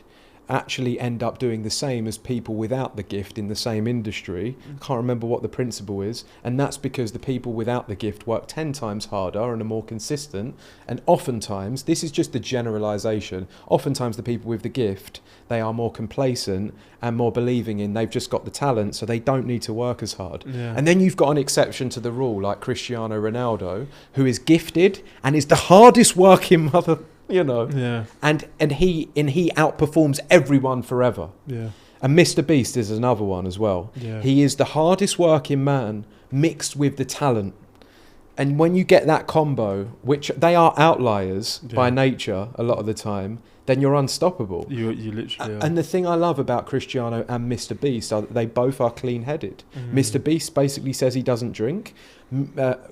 actually end up doing the same as people without the gift in the same industry. Can't remember what the principle is, and that's because the people without the gift work 10 times harder and are more consistent, and oftentimes, this is just the generalization, oftentimes the people with the gift, they are more complacent and more believing in they've just got the talent, so they don't need to work as hard. And then you've got an exception to the rule, like Cristiano Ronaldo, who is gifted and is the hardest working mother, and he outperforms everyone forever. And Mr. Beast is another one as well. He is the hardest working man mixed with the talent. And when you get that combo, which they are outliers by nature a lot of the time, then you're unstoppable. You literally are. And the thing I love about Cristiano and Mr. Beast are that they both are clean-headed. Mr. Beast basically says he doesn't drink.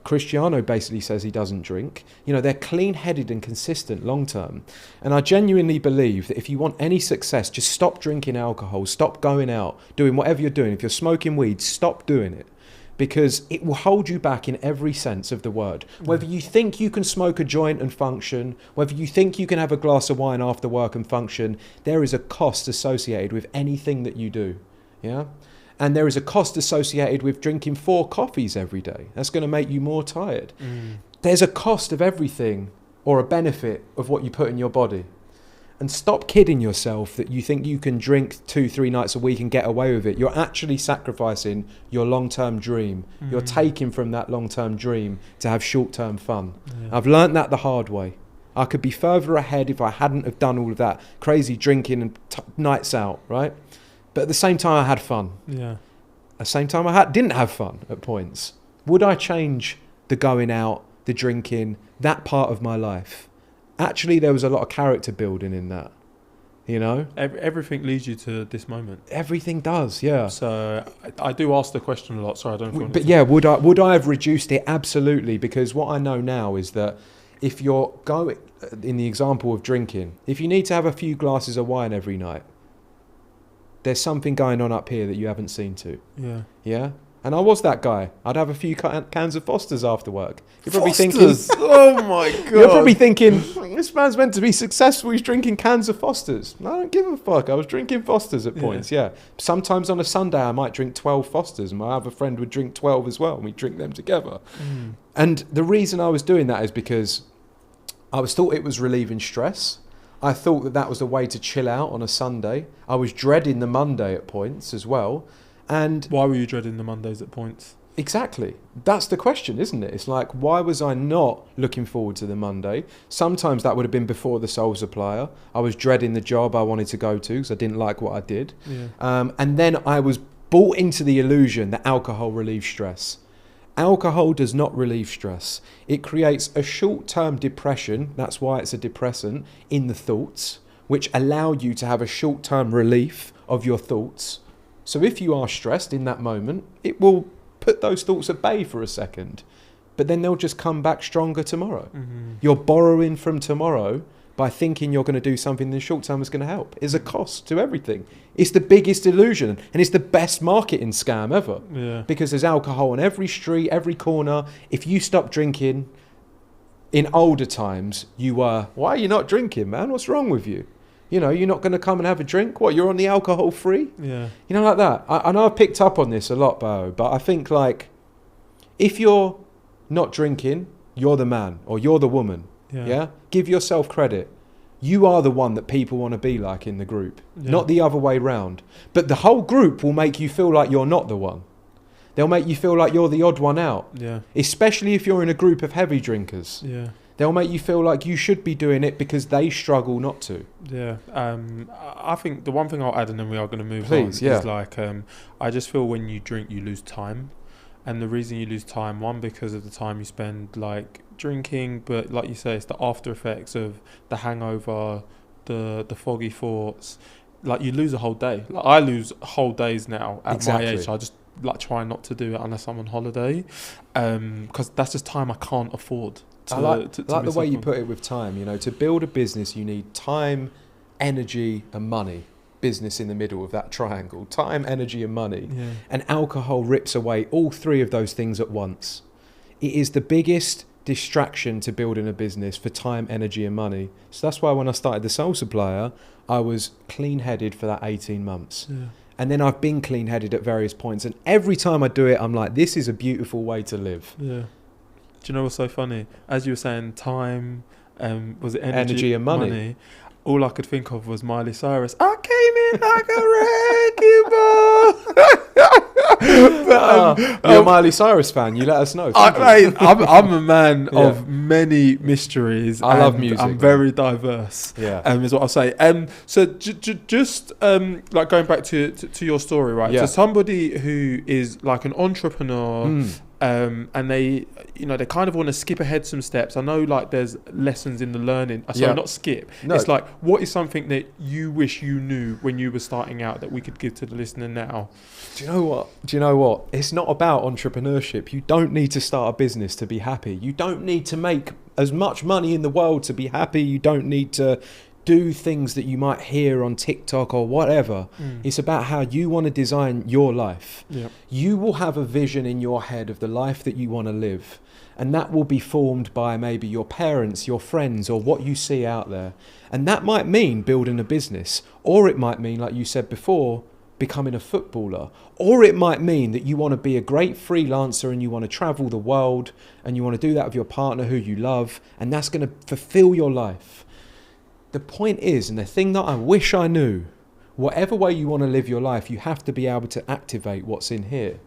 Cristiano basically says he doesn't drink. They're clean-headed and consistent long-term. And I genuinely believe that if you want any success, just stop drinking alcohol, stop going out, doing whatever you're doing. If you're smoking weed, stop doing it. Because it will hold you back in every sense of the word. Whether you think you can smoke a joint and function, whether you think you can have a glass of wine after work and function, there is a cost associated with anything that you do. And there is a cost associated with drinking 4 coffees every day. That's going to make you more tired. There's a cost of everything, or a benefit of what you put in your body. And stop kidding yourself that you think you can drink 2-3 nights a week and get away with it. You're actually sacrificing your long-term dream. You're taking from that long-term dream to have short-term fun. I've learnt that the hard way. I could be further ahead if I hadn't have done all of that crazy drinking and nights out, right? But at the same time, I had fun. At the same time, I didn't have fun at points. Would I change the going out, the drinking, that part of my life? Actually, there was a lot of character building in that, Everything leads you to this moment. Everything does, yeah. So I do ask the question a lot. Sorry, I don't know. But yeah, would I have reduced it? Absolutely, because what I know now is that if you're going, in the example of drinking, if you need to have a few glasses of wine every night, there's something going on up here that you haven't seen to. Yeah. And I was that guy. I'd have a few cans of Foster's after work. You're probably Foster's? thinking, Oh my God. you're probably thinking, this man's meant to be successful. He's drinking cans of Foster's. I don't give a fuck. I was drinking Foster's at points, yeah. Sometimes on a Sunday, I might drink 12 Foster's. And my other friend would drink 12 as well. And we'd drink them together. And the reason I was doing that is because I thought it was relieving stress. I thought that was a way to chill out on a Sunday. I was dreading the Monday at points as well. And why were you dreading the Mondays at points? exactly. That's the question, isn't it? It's like, why was I not looking forward to the Monday? Sometimes that would have been before the Soul Supplier. I was dreading the job I wanted to go to because I didn't like what I did. Yeah. And then I was bought into the illusion that alcohol relieves stress. Alcohol does not relieve stress. It creates a short-term depression, that's why it's a depressant, in the thoughts, which allow you to have a short-term relief of your thoughts. So if you are stressed in that moment, it will put those thoughts at bay for a second, but then they'll just come back stronger tomorrow. You're borrowing from tomorrow by thinking you're going to do something in the short term is going to help. It's a cost to everything. It's the biggest illusion, and it's the best marketing scam ever. Yeah. Because there's alcohol on every street, every corner. If you stop drinking, in older times, you were, why are you not drinking, man? What's wrong with you? You know, you're not going to come and have a drink? What, you're on the alcohol free? Yeah. You know, like that. I know I've picked up on this a lot, Bo, but I think, like, if you're not drinking, you're the man or you're the woman. Yeah? Give yourself credit. You are the one that people want to be like in the group, not the other way round. But the whole group will make you feel like you're not the one. They'll make you feel like you're the odd one out. Yeah. Especially if you're in a group of heavy drinkers. Yeah. They'll make you feel like you should be doing it because they struggle not to. Yeah. I think the one thing I'll add, and then we are going to move on, is like, I just feel when you drink, you lose time. And the reason you lose time, one, because of the time you spend like drinking, but like you say, it's the after effects of the hangover, the foggy thoughts. Like you lose a whole day. Like I lose whole days now at my age. I just like try not to do it unless I'm on holiday, because that's just time I can't afford. I like the way you put it with time. You know, to build a business, you need time, energy, and money. Business in the middle of that triangle: time, energy, and money. Yeah. And alcohol rips away all three of those things at once. It is the biggest distraction to building a business for time, energy, and money. So that's why when I started the Soul Supplier, I was clean-headed for that 18 months. Yeah. And then I've been clean-headed at various points. And every time I do it, I'm like, this is a beautiful way to live. Yeah. Do you know what's so funny? As you were saying, time, was it energy and money? All I could think of was Miley Cyrus. I came in like a wrecking ball. You're a Miley Cyrus fan. You let us know. I'm a man of many mysteries. I love music. I'm very diverse. Yeah, is what I'll say. So just like going back to your story, right? Yeah. So somebody who is like an entrepreneur. And they kind of want to skip ahead some steps. I know, like, there's lessons in the learning. Sorry, not skip. No. It's like, what is something that you wish you knew when you were starting out that we could give to the listener now? Do you know what? It's not about entrepreneurship. You don't need to start a business to be happy. You don't need to make as much money in the world to be happy. You don't need to do things that you might hear on TikTok or whatever. It's about how you want to design your life. Yep. You will have a vision in your head of the life that you want to live, and that will be formed by maybe your parents, your friends, or what you see out there. And that might mean building a business, or it might mean, like you said before, becoming a footballer, or it might mean that you want to be a great freelancer and you want to travel the world and you want to do that with your partner who you love, and that's going to fulfill your life. The point is, and the thing that I wish I knew, whatever way you want to live your life, you have to be able to activate what's in here.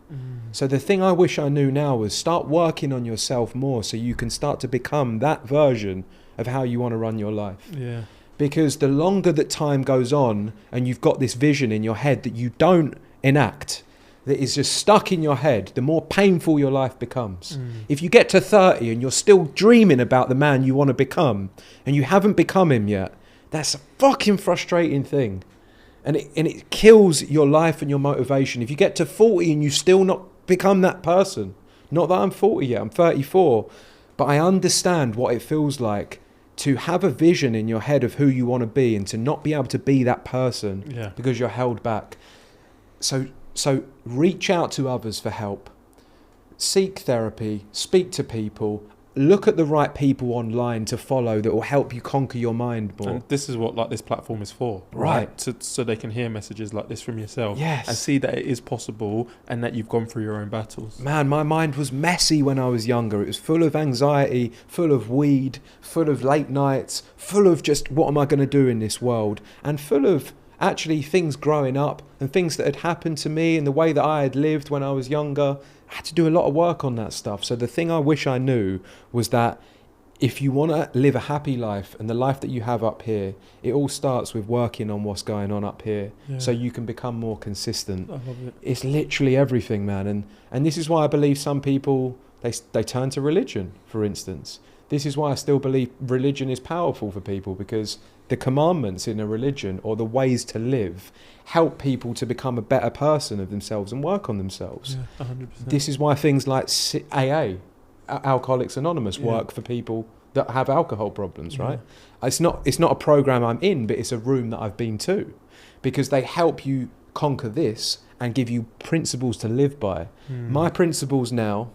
So the thing I wish I knew now was start working on yourself more so you can start to become that version of how you want to run your life. Yeah. Because the longer that time goes on and you've got this vision in your head that you don't enact, that is just stuck in your head, the more painful your life becomes. If you get to 30 and you're still dreaming about the man you want to become and you haven't become him yet, that's a fucking frustrating thing. And it kills your life and your motivation. If you get to 40 and you still not become that person, not that I'm 40 yet, I'm 34, but I understand what it feels like to have a vision in your head of who you want to be and to not be able to be that person because you're held back. So So reach out to others for help. Seek therapy, speak to people, look at the right people online to follow that will help you conquer your mind more. And this is what like this platform is for, Right. So they can hear messages like this from yourself. Yes. And see that it is possible and that you've gone through your own battles. Man, my mind was messy when I was younger. It was full of anxiety, full of weed, full of late nights, full of just what am I going to do in this world, and full of actually things growing up and things that had happened to me and the way that I had lived when I was younger. I had to do a lot of work on that stuff. So the thing I wish I knew was that if you want to live a happy life and the life that you have up here, it all starts with working on what's going on up here, so you can become more consistent. I love it. It's literally everything, man. And this is why I believe some people, they turn to religion, for instance. This is why I still believe religion is powerful for people, because the commandments in a religion, or the ways to live, help people to become a better person of themselves and work on themselves. Yeah, 100%. This is why things like AA, Alcoholics Anonymous, work for people that have alcohol problems, right? It's not a program I'm in, but it's a room that I've been to, because they help you conquer this and give you principles to live by. My principles now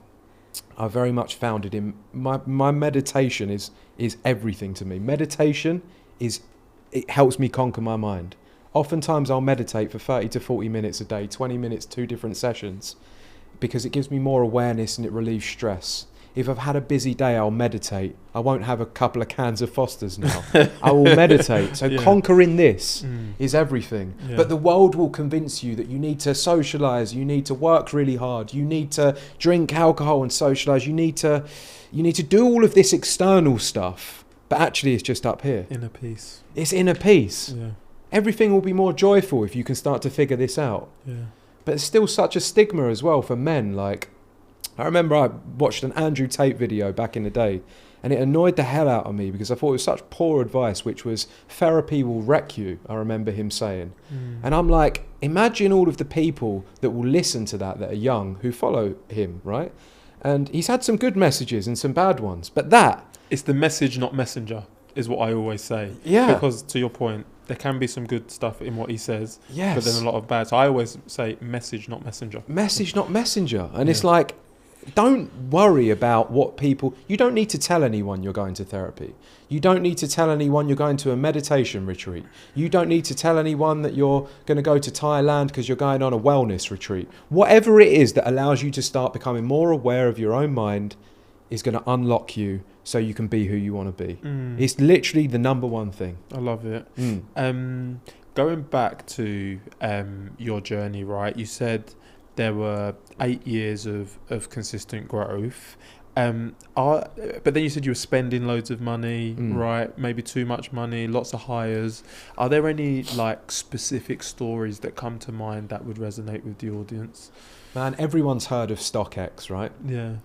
are very much founded in my meditation is everything to me. Meditation it helps me conquer my mind. Oftentimes I'll meditate for 30 to 40 minutes a day, 20 minutes, 2 different sessions, because it gives me more awareness and it relieves stress. If I've had a busy day, I'll meditate. I won't have a couple of cans of Foster's now. I will meditate. So conquering this is everything. Yeah. But the world will convince you that you need to socialize, you need to work really hard, you need to drink alcohol and socialize, you need to do all of this external stuff. But actually it's just up here. Inner peace. It's inner peace. Yeah. Everything will be more joyful if you can start to figure this out. Yeah. But it's still such a stigma as well for men. Like, I remember I watched an Andrew Tate video back in the day, and it annoyed the hell out of me because I thought it was such poor advice, which was therapy will wreck you, I remember him saying. And I'm like, imagine all of the people that will listen to that are young, who follow him, right? And he's had some good messages and some bad ones, but it's the message, not messenger, is what I always say. Yeah. Because to your point, there can be some good stuff in what he says, yes, but then a lot of bad. So I always say message, not messenger. Message, not messenger. And it's like, don't worry about what people... You don't need to tell anyone you're going to therapy. You don't need to tell anyone you're going to a meditation retreat. You don't need to tell anyone that you're going to go to Thailand because you're going on a wellness retreat. Whatever it is that allows you to start becoming more aware of your own mind is going to unlock you so you can be who you want to be. It's literally the number one thing. I love it. Going back to your journey, right? You said there were 8 years of consistent growth. But then you said you were spending loads of money, right? Maybe too much money, lots of hires. Are there any like specific stories that come to mind that would resonate with the audience? Man, everyone's heard of StockX, right? Yeah.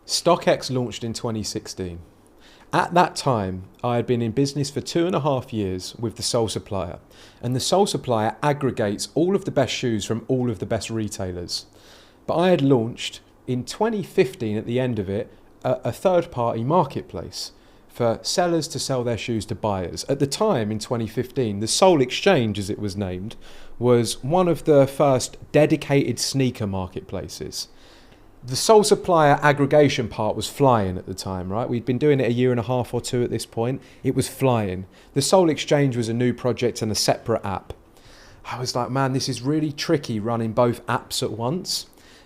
StockX launched in 2016. At that time, I had been in business for 2.5 years with the Sole Supplier. And the Sole Supplier aggregates all of the best shoes from all of the best retailers. But I had launched in 2015, at the end of it, a third-party marketplace for sellers to sell their shoes to buyers. At the time, in 2015, the Sole Exchange, as it was named, was one of the first dedicated sneaker marketplaces. The Sole Supplier aggregation part was flying at the time, right? We'd been doing it 1.5 years or 2 at this point. It was flying. The Sole Exchange was a new project and a separate app. I was like, man, this is really tricky running both apps at once.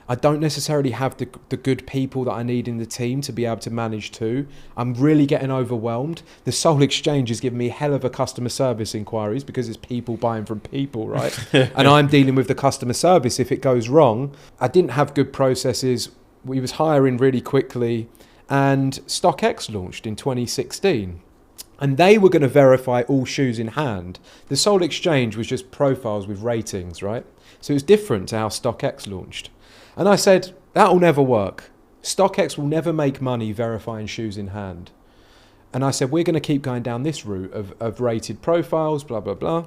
I don't necessarily have the good people that I need in the team to be able to manage two. I'm really getting overwhelmed. The Sole Exchange is giving me hell of a customer service inquiries because it's people buying from people, right? And I'm dealing with the customer service if it goes wrong. I didn't have good processes. We was hiring really quickly, and StockX launched in 2016. And they were going to verify all shoes in hand. The Sole Exchange was just profiles with ratings, right? So it was different to how StockX launched. And I said, that'll never work. StockX will never make money verifying shoes in hand. And I said, we're going to keep going down this route of rated profiles, blah, blah, blah.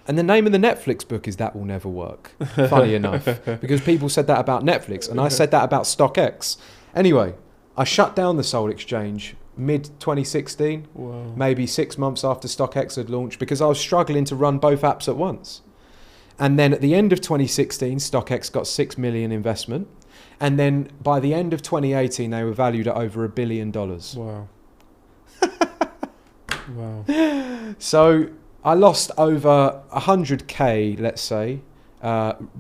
And the name of the Netflix book is That Will Never Work, funny enough, because people said that about Netflix, and I said that about StockX. Anyway, I shut down the Sole Exchange mid-2016, maybe 6 months after StockX had launched, because I was struggling to run both apps at once. And then at the end of 2016, StockX got 6 million investment. And then by the end of 2018, they were valued at over $1 billion. Wow. Wow. So I lost over 100K, let's say,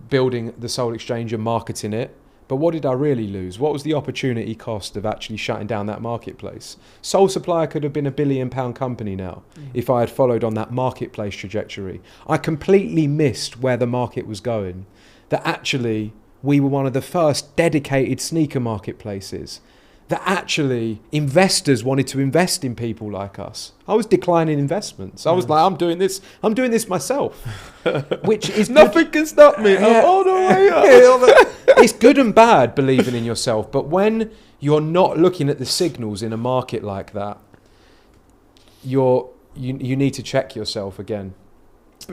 building the Soul Exchange and marketing it. But what did I really lose? What was the opportunity cost of actually shutting down that marketplace? Soul Supplier could have been £1 billion company now if I had followed on that marketplace trajectory. I completely missed where the market was going. That actually we were one of the first dedicated sneaker marketplaces. That actually investors wanted to invest in people like us. I was declining investments. I was like, I'm doing this myself. Which is nothing can stop me. I'm all the way up. It's good and bad believing in yourself, but when you're not looking at the signals in a market like that, you need to check yourself again.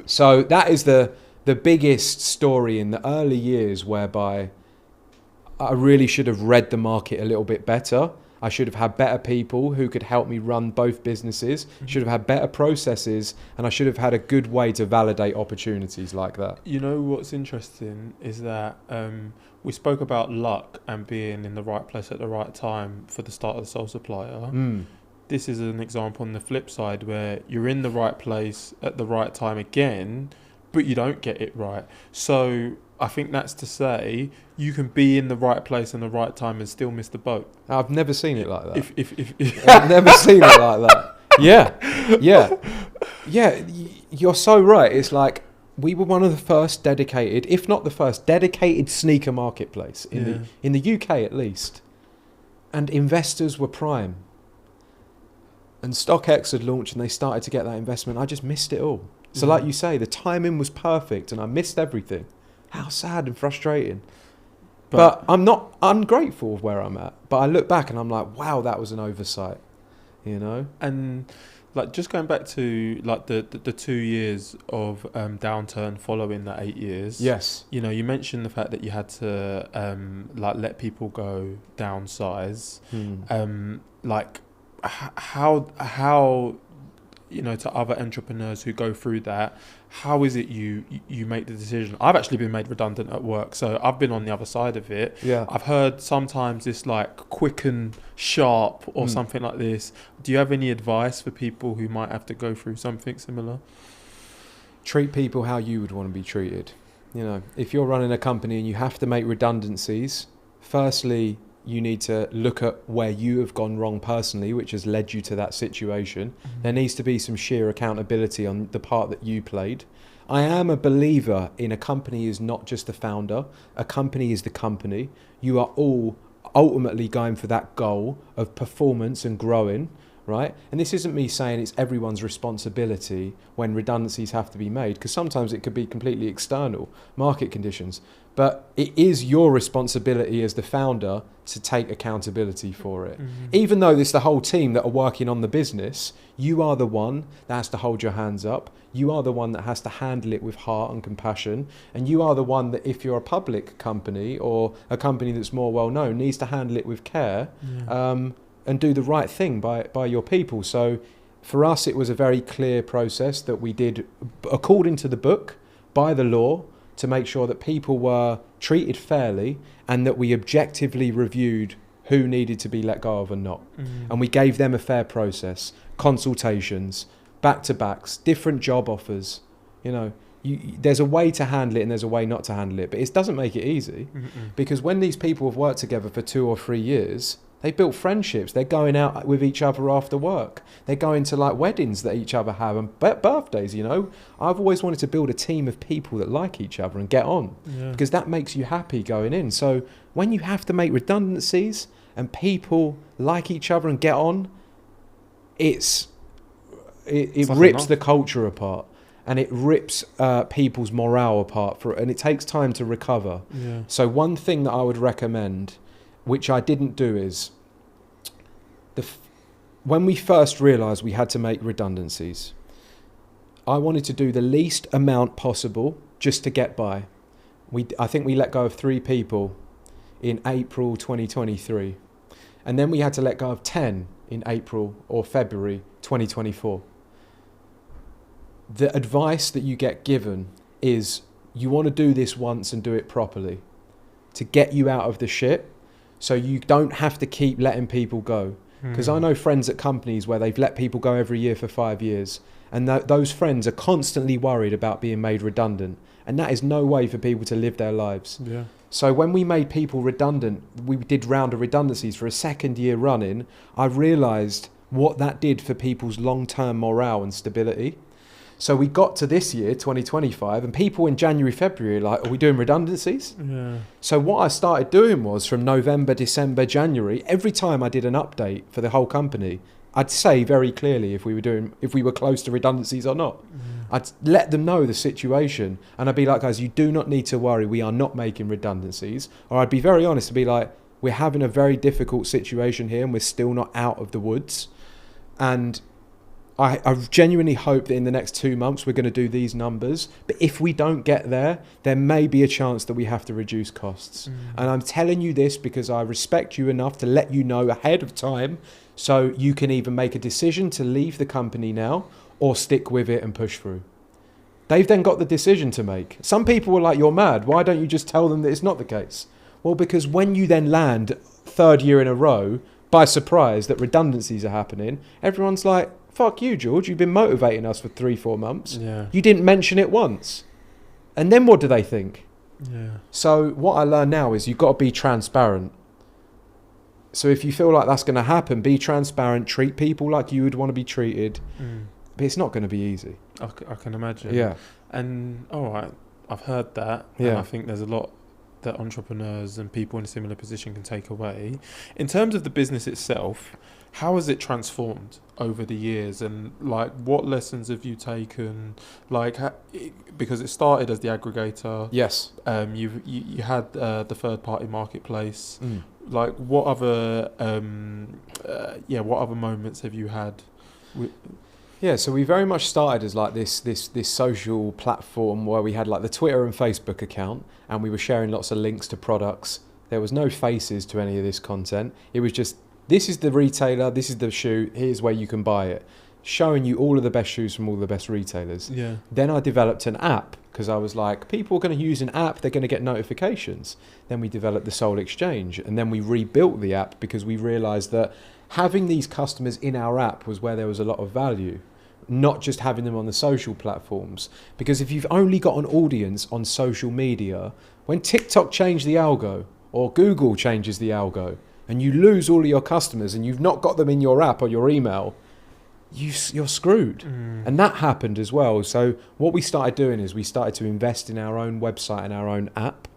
So that is the biggest story in the early years, whereby I really should have read the market a little bit better. I should have had better people who could help me run both businesses, should have had better processes, and I should have had a good way to validate opportunities like that. You know what's interesting is that we spoke about luck and being in the right place at the right time for the start of the Soul Supplier. This is an example on the flip side where you're in the right place at the right time again, but you don't get it right. So I think that's to say you can be in the right place and the right time and still miss the boat. I've never seen it like that. If I've never seen it like that. Yeah. You're so right. It's like we were one of the first dedicated, if not the first, dedicated sneaker marketplace in the UK at least. And investors were prime. And StockX had launched and they started to get that investment. I just missed it all. So like you say, the timing was perfect and I missed everything. How sad and frustrating. But I'm not ungrateful of where I'm at. But I look back and I'm like, wow, that was an oversight, you know? And like just going back to like the 2 years of downturn following the 8 years. Yes. You know, you mentioned the fact that you had to like let people go, downsize. Like how you know, to other entrepreneurs who go through that, how is it you make the decision? I've actually been made redundant at work, so I've been on the other side of it. Yeah. I've heard sometimes it's like quick and sharp or something like this. Do you have any advice for people who might have to go through something similar? Treat people how you would want to be treated. You know, if you're running a company and you have to make redundancies, firstly, you need to look at where you have gone wrong personally, which has led you to that situation. There needs to be some sheer accountability on the part that you played. I am a believer in a company is not just the founder. A company is the company. You are all ultimately going for that goal of performance and growing, right? And this isn't me saying it's everyone's responsibility when redundancies have to be made, because sometimes it could be completely external, market conditions. But it is your responsibility as the founder to take accountability for it. Even though it's the whole team that are working on the business, you are the one that has to hold your hands up. You are the one that has to handle it with heart and compassion. And you are the one that, if you're a public company or a company that's more well known, needs to handle it with care and do the right thing by your people. So for us, it was a very clear process that we did according to the book, by the law, to make sure that people were treated fairly and that we objectively reviewed who needed to be let go of and not. And we gave them a fair process, consultations, back-to-backs, different job offers. You know, there's a way to handle it and there's a way not to handle it, but it doesn't make it easy because when these people have worked together for 2 or 3 years, they built friendships. They're going out with each other after work. They're going to like weddings that each other have and birthdays, you know. I've always wanted to build a team of people that like each other and get on because that makes you happy going in. So when you have to make redundancies and people like each other and get on, it rips the culture apart and it rips people's morale apart and it takes time to recover. So one thing that I would recommend, which I didn't do, is when we first realised we had to make redundancies, I wanted to do the least amount possible just to get by. I think we let go of 3 people in April 2023. And then we had to let go of 10 in April or February 2024. The advice that you get given is you want to do this once and do it properly to get you out of the shit, so you don't have to keep letting people go. Because I know friends at companies where they've let people go every year for 5 years, and those friends are constantly worried about being made redundant, and that is no way for people to live their lives. Yeah. So when we made people redundant, we did round of redundancies for a second year running, I realised what that did for people's long-term morale and stability. So we got to this year, 2025, and people in January, February, like, are we doing redundancies? Yeah. So what I started doing was from November, December, January, every time I did an update for the whole company, I'd say very clearly if we were close to redundancies or not. I'd let them know the situation, and I'd be like, guys, you do not need to worry, we are not making redundancies. Or I'd be very honest and be like, we're having a very difficult situation here and we're still not out of the woods. And I genuinely hope that in the next 2 months we're going to do these numbers. But if we don't get there, there may be a chance that we have to reduce costs. And I'm telling you this because I respect you enough to let you know ahead of time, so you can either make a decision to leave the company now or stick with it and push through. They've then got the decision to make. Some people were like, you're mad. Why don't you just tell them that it's not the case? Well, because when you then land third year in a row by surprise that redundancies are happening, everyone's like, fuck you, George, you've been motivating us for 3-4 months. Yeah. You didn't mention it once. And then what do they think? Yeah. So what I learned now is you've got to be transparent. So if you feel like that's going to happen, be transparent, treat people like you would want to be treated. But it's not going to be easy. I can imagine. Yeah. And all right, I've heard that. Yeah. And I think there's a lot that entrepreneurs and people in a similar position can take away. In terms of the business itself, how has it transformed over the years, and like what lessons have you taken? Like, because it started as the aggregator. Yes. You had the third party marketplace. Like, what other moments have you had? Yeah, so we very much started as like this social platform where we had like the Twitter and Facebook account, and we were sharing lots of links to products. There was no faces to any of this content. It was just, this is the retailer, this is the shoe, here's where you can buy it. Showing you all of the best shoes from all the best retailers. Yeah. Then I developed an app because I was like, people are going to use an app, they're going to get notifications. Then we developed the Soul Exchange, and then we rebuilt the app because we realized that having these customers in our app was where there was a lot of value, not just having them on the social platforms. Because if you've only got an audience on social media, when TikTok changed the algo or Google changes the algo and you lose all of your customers and you've not got them in your app or your email, you're screwed. And that happened as well. So what we started doing is we started to invest in our own website and our own app.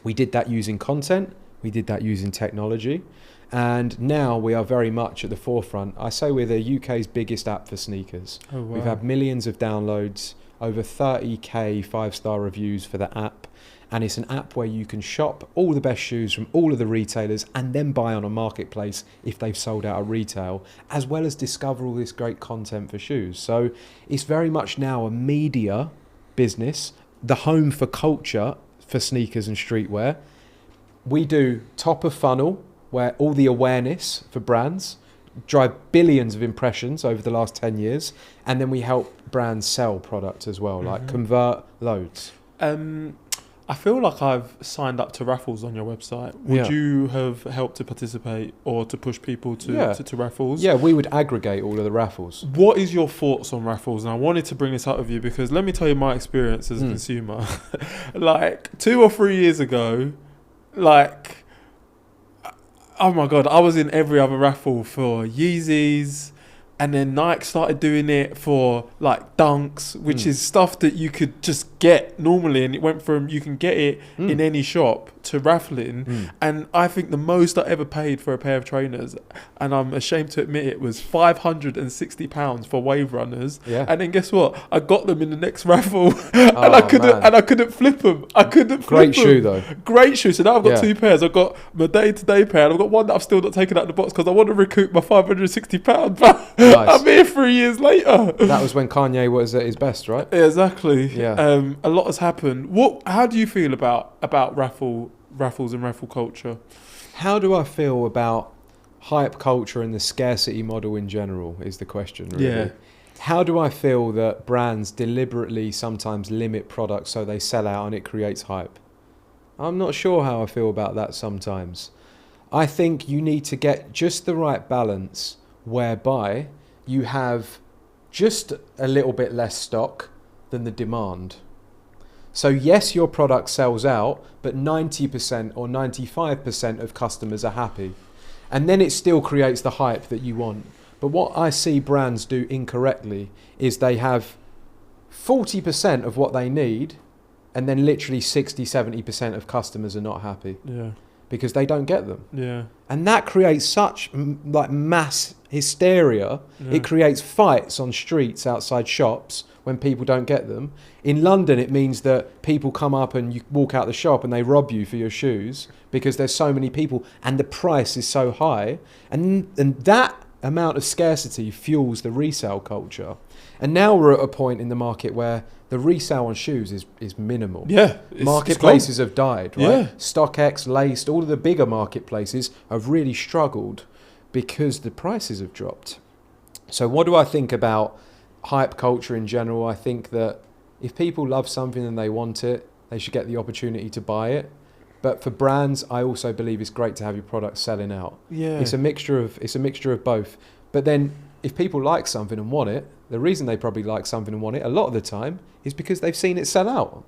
We did that using content. We did that using technology. And now we are very much at the forefront. I say we're the UK's biggest app for sneakers. Oh, wow. We've had millions of downloads, over 30k 5-star reviews for the app. And it's an app where you can shop all the best shoes from all of the retailers and then buy on a marketplace if they've sold out at retail, as well as discover all this great content for shoes. So it's very much now a media business, the home for culture for sneakers and streetwear. We do top of funnel, where all the awareness for brands drive billions of impressions over the last 10 years. And then we help brands sell product as well, like convert loads. I feel like I've signed up to Raffles on your website. Would you have helped to participate or to push people to Raffles? Yeah, we would aggregate all of the raffles. What is your thoughts on Raffles? And I wanted to bring this up with you because let me tell you my experience as a consumer. Like 2 or 3 years ago, like, oh my God, I was in every other raffle for Yeezys, and then Nike started doing it for like Dunks, which is stuff that you could just get normally, and it went from you can get it in any shop to raffling. And I think the most I ever paid for a pair of trainers, and I'm ashamed to admit it, was £560 for Wave Runners. Yeah. And then guess what? I got them in the next raffle, and I couldn't flip them. Great shoe though. Great shoe. So now I've got 2 pairs. I've got my day-to-day pair, and I've got one that I've still not taken out of the box because I want to recoup my £560. But Nice. I'm here 3 years later. That was when Kanye was at his best, right? Yeah, exactly. Yeah. A lot has happened. How do you feel about raffles and raffle culture? How do I feel about hype culture and the scarcity model in general is the question, really. Yeah. How do I feel that brands deliberately sometimes limit products so they sell out and it creates hype? I'm not sure how I feel about that sometimes. I think you need to get just the right balance whereby you have just a little bit less stock than the demand. So yes, your product sells out, but 90% or 95% of customers are happy. And then it still creates the hype that you want. But what I see brands do incorrectly is they have 40% of what they need, and then literally 60-70% of customers are not happy. Yeah. Because they don't get them. Yeah. And that creates such like mass hysteria. Yeah. It creates fights on streets outside shops when people don't get them. In London, it means that people come up and you walk out the shop and they rob you for your shoes because there's so many people and the price is so high. And that amount of scarcity fuels the resale culture. And now we're at a point in the market where the resale on shoes is minimal. Yeah. Marketplaces have died, right? Yeah. StockX, Laced, all of the bigger marketplaces have really struggled because the prices have dropped. So what do I think about hype culture in general? I think that if people love something and they want it, they should get the opportunity to buy it. But for brands, I also believe it's great to have your product selling out. Yeah. It's a mixture of both. But then if people like something and want it, the reason they probably like something and want it a lot of the time is because they've seen it sell out.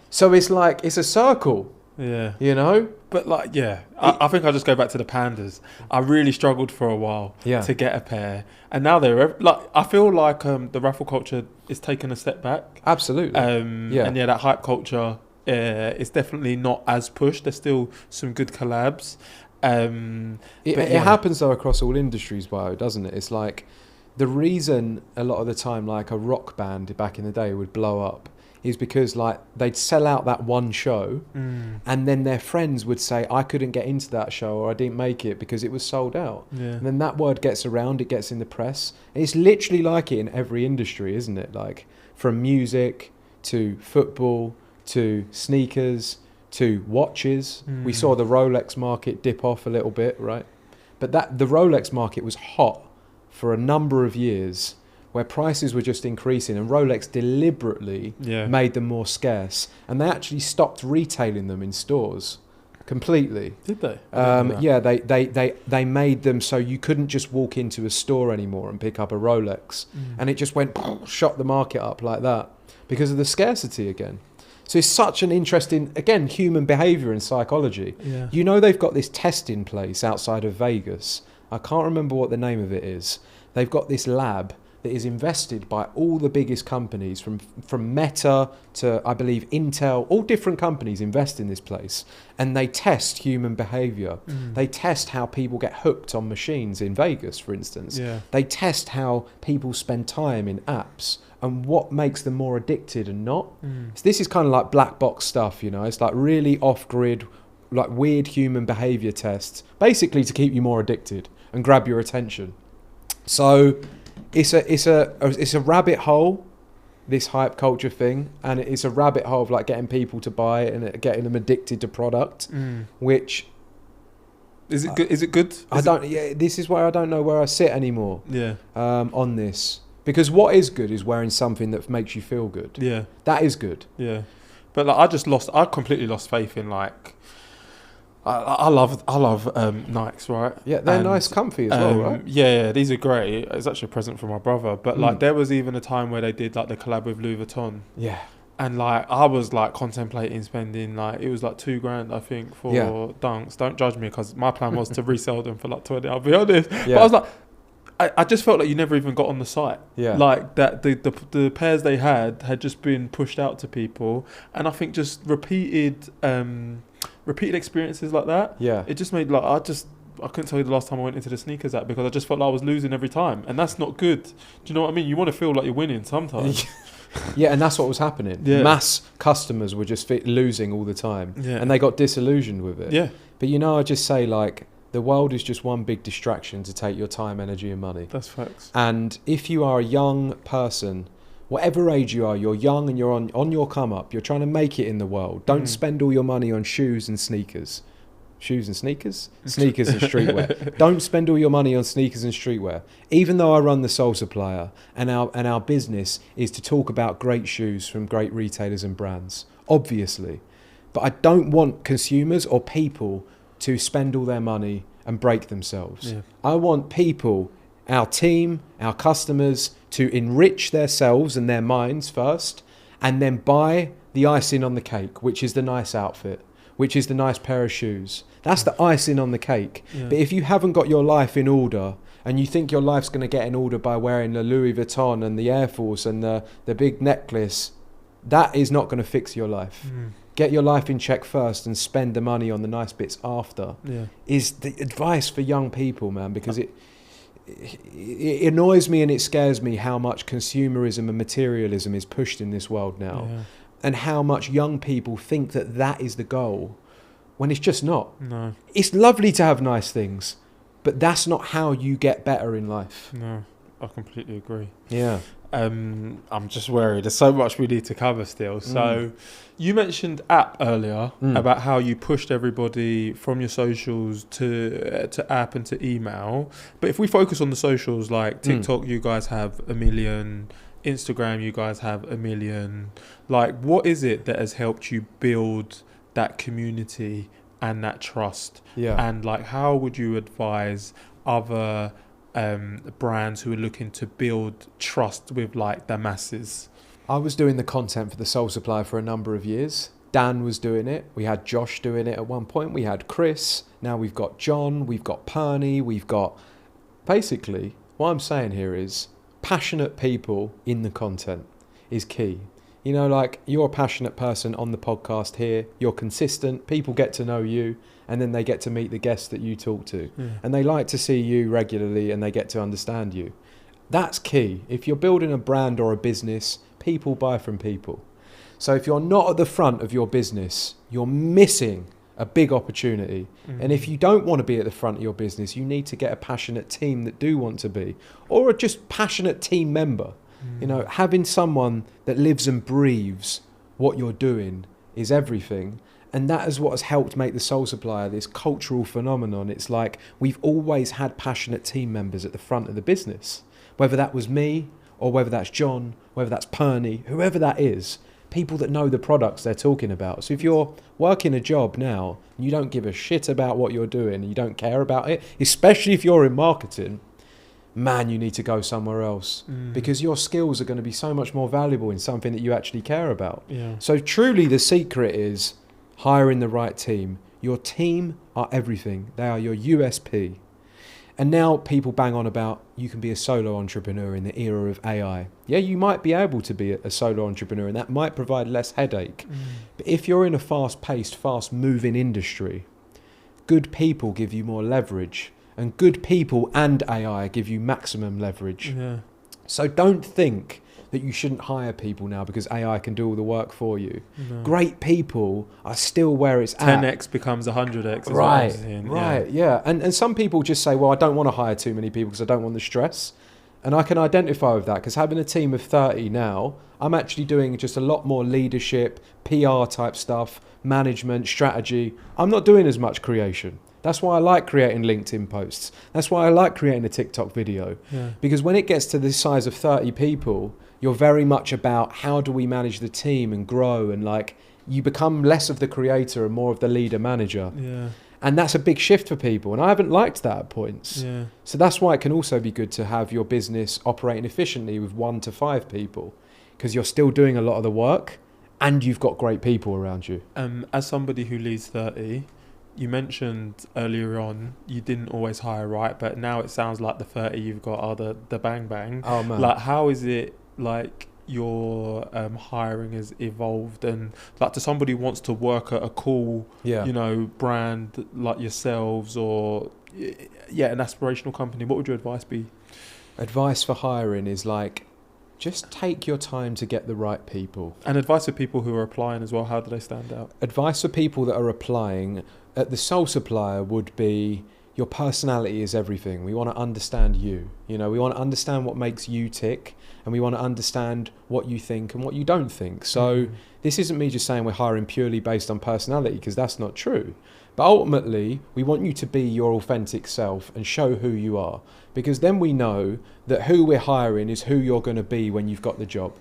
So it's like, it's a circle. Yeah. You know? But like, yeah, I think I'll just go back to the pandas. I really struggled for a while to get a pair. And now they're like, I feel like the raffle culture is taking a step back. Absolutely. And that hype culture is definitely not as pushed. There's still some good collabs. It happens though across all industries, doesn't it? It's like the reason a lot of the time like a rock band back in the day would blow up is because like they'd sell out that one show and then their friends would say, I couldn't get into that show or I didn't make it because it was sold out. Yeah. And then that word gets around, it gets in the press. And it's literally like it in every industry, isn't it? Like from music to football to sneakers to watches. We saw the Rolex market dip off a little bit, right? But the Rolex market was hot for a number of years where prices were just increasing and Rolex deliberately made them more scarce. And they actually stopped retailing them in stores completely. Did they? Yeah, they made them so you couldn't just walk into a store anymore and pick up a Rolex. And it just went, shot the market up like that because of the scarcity again. So it's such an interesting, again, human behavior and psychology. Yeah. You know, they've got this testing place outside of Vegas. I can't remember what the name of it is. They've got this lab that is invested by all the biggest companies from Meta to, I believe, Intel. All different companies invest in this place. And they test human behavior. They test how people get hooked on machines in Vegas, for instance. Yeah. They test how people spend time in apps and what makes them more addicted and not. So this is kind of like black box stuff, you know. It's like really off-grid, like weird human behavior tests, basically to keep you more addicted and grab your attention. So it's a rabbit hole, this hype culture thing, and it's a rabbit hole of like getting people to buy it and getting them addicted to product, which is it good? Is it good? This is why I don't know where I sit anymore. Yeah. On this. Because what is good is wearing something that makes you feel good. Yeah. That is good. Yeah. But like I completely lost faith in like, I love Nikes, right? Yeah, they're nice, comfy as well, right? Yeah, these are great. It's actually a present from my brother. But like there was even a time where they did like the collab with Louis Vuitton. Yeah. And like I was like contemplating spending like it was like $2,000 I think for Dunks. Don't judge me because my plan was to resell them for like 20. I'll be honest. Yeah. But I was like, I just felt like you never even got on the site. Yeah. Like that the pairs they had just been pushed out to people, and I think just repeated experiences like that. Yeah. It just made like I couldn't tell you the last time I went into the sneakers app because I just felt like I was losing every time, and that's not good. Do you know what I mean? You want to feel like you're winning sometimes. Yeah, and that's what was happening. Yeah. Mass customers were just losing all the time, and they got disillusioned with it. Yeah. But you know, I just say like, the world is just one big distraction to take your time, energy and money. That's facts. And if you are a young person, whatever age you are, you're young and you're on your come up, you're trying to make it in the world. Don't spend all your money on shoes and sneakers. Shoes and sneakers? Sneakers and streetwear. Don't spend all your money on sneakers and streetwear. Even though I run the Soul Supplier and our business is to talk about great shoes from great retailers and brands, obviously. But I don't want consumers or people to spend all their money and break themselves. Yeah. I want people, our team, our customers, to enrich themselves and their minds first, and then buy the icing on the cake, which is the nice outfit, which is the nice pair of shoes. That's the icing on the cake. Yeah. But if you haven't got your life in order, and you think your life's going to get in order by wearing the Louis Vuitton and the Air Force and the big necklace, that is not going to fix your life. Get your life in check first and spend the money on the nice bits after, is the advice for young people, man, because it annoys me and it scares me how much consumerism and materialism is pushed in this world now, and how much young people think that that is the goal when it's just not. No. It's lovely to have nice things, but that's not how you get better in life. No, I completely agree. Yeah. I'm just worried. There's so much we need to cover still. So you mentioned app earlier about how you pushed everybody from your socials to app and to email. But if we focus on the socials, like TikTok, you guys have 1 million. Instagram, you guys have 1 million. Like, what is it that has helped you build that community and that trust? Yeah. And like, how would you advise other brands who are looking to build trust with like the masses? I was doing the content for the Soul Supplier for a number of years. Dan was doing it. We had Josh doing it at one point. We had Chris. Now we've got John. We've got Perny. We've got... Basically, what I'm saying here is passionate people in the content is key. You know, like, you're a passionate person on the podcast here. You're consistent. People get to know you, and then they get to meet the guests that you talk to. And they like to see you regularly, and they get to understand you. That's key. If you're building a brand or a business, people buy from people. So if you're not at the front of your business, you're missing a big opportunity. And if you don't want to be at the front of your business, you need to get a passionate team that do want to be, or a just passionate team member. You know, having someone that lives and breathes what you're doing is everything. And that is what has helped make the Soul Supplier this cultural phenomenon. It's like we've always had passionate team members at the front of the business, whether that was me or whether that's John, whether that's Perny, whoever that is, people that know the products they're talking about. So if you're working a job now and you don't give a shit about what you're doing and you don't care about it, especially if you're in marketing, man, you need to go somewhere else because your skills are going to be so much more valuable in something that you actually care about. So truly the secret is hiring the right team. Your team are everything. They are your USP. And now people bang on about you can be a solo entrepreneur in the era of AI. Yeah, you might be able to be a solo entrepreneur and that might provide less headache. But if you're in a fast-paced, fast-moving industry, good people give you more leverage. And good people and AI give you maximum leverage. So don't think that you shouldn't hire people now because AI can do all the work for you. Great people are still where it's 10x becomes 100x. Right. And some people just say, well, I don't want to hire too many people because I don't want the stress. And I can identify with that because having a team of 30 now, I'm actually doing just a lot more leadership, PR type stuff, management, strategy. I'm not doing as much creation. That's why I like creating LinkedIn posts. That's why I like creating a TikTok video. Because when it gets to this size of 30 people, you're very much about how do we manage the team and grow, and like you become less of the creator and more of the leader manager. And that's a big shift for people. And I haven't liked that at points. So that's why it can also be good to have your business operating efficiently with 1 to 5 people, because you're still doing a lot of the work and you've got great people around you. As somebody who leads 30, you mentioned earlier on you didn't always hire right, but now it sounds like the 30 you've got are the bang bang. Oh man! Like, how is it like your hiring has evolved, and like to somebody who wants to work at a cool, you know, brand like yourselves, or an aspirational company? What would your advice be? Advice for hiring is like, just take your time to get the right people. And advice for people who are applying as well. How do they stand out? Advice for people that are applying at the Soul Supplier would be, your personality is everything. We want to understand you. You know, we want to understand what makes you tick, and we want to understand what you think and what you don't think. So this isn't me just saying we're hiring purely based on personality, because that's not true. But ultimately, we want you to be your authentic self and show who you are, because then we know that who we're hiring is who you're going to be when you've got the job.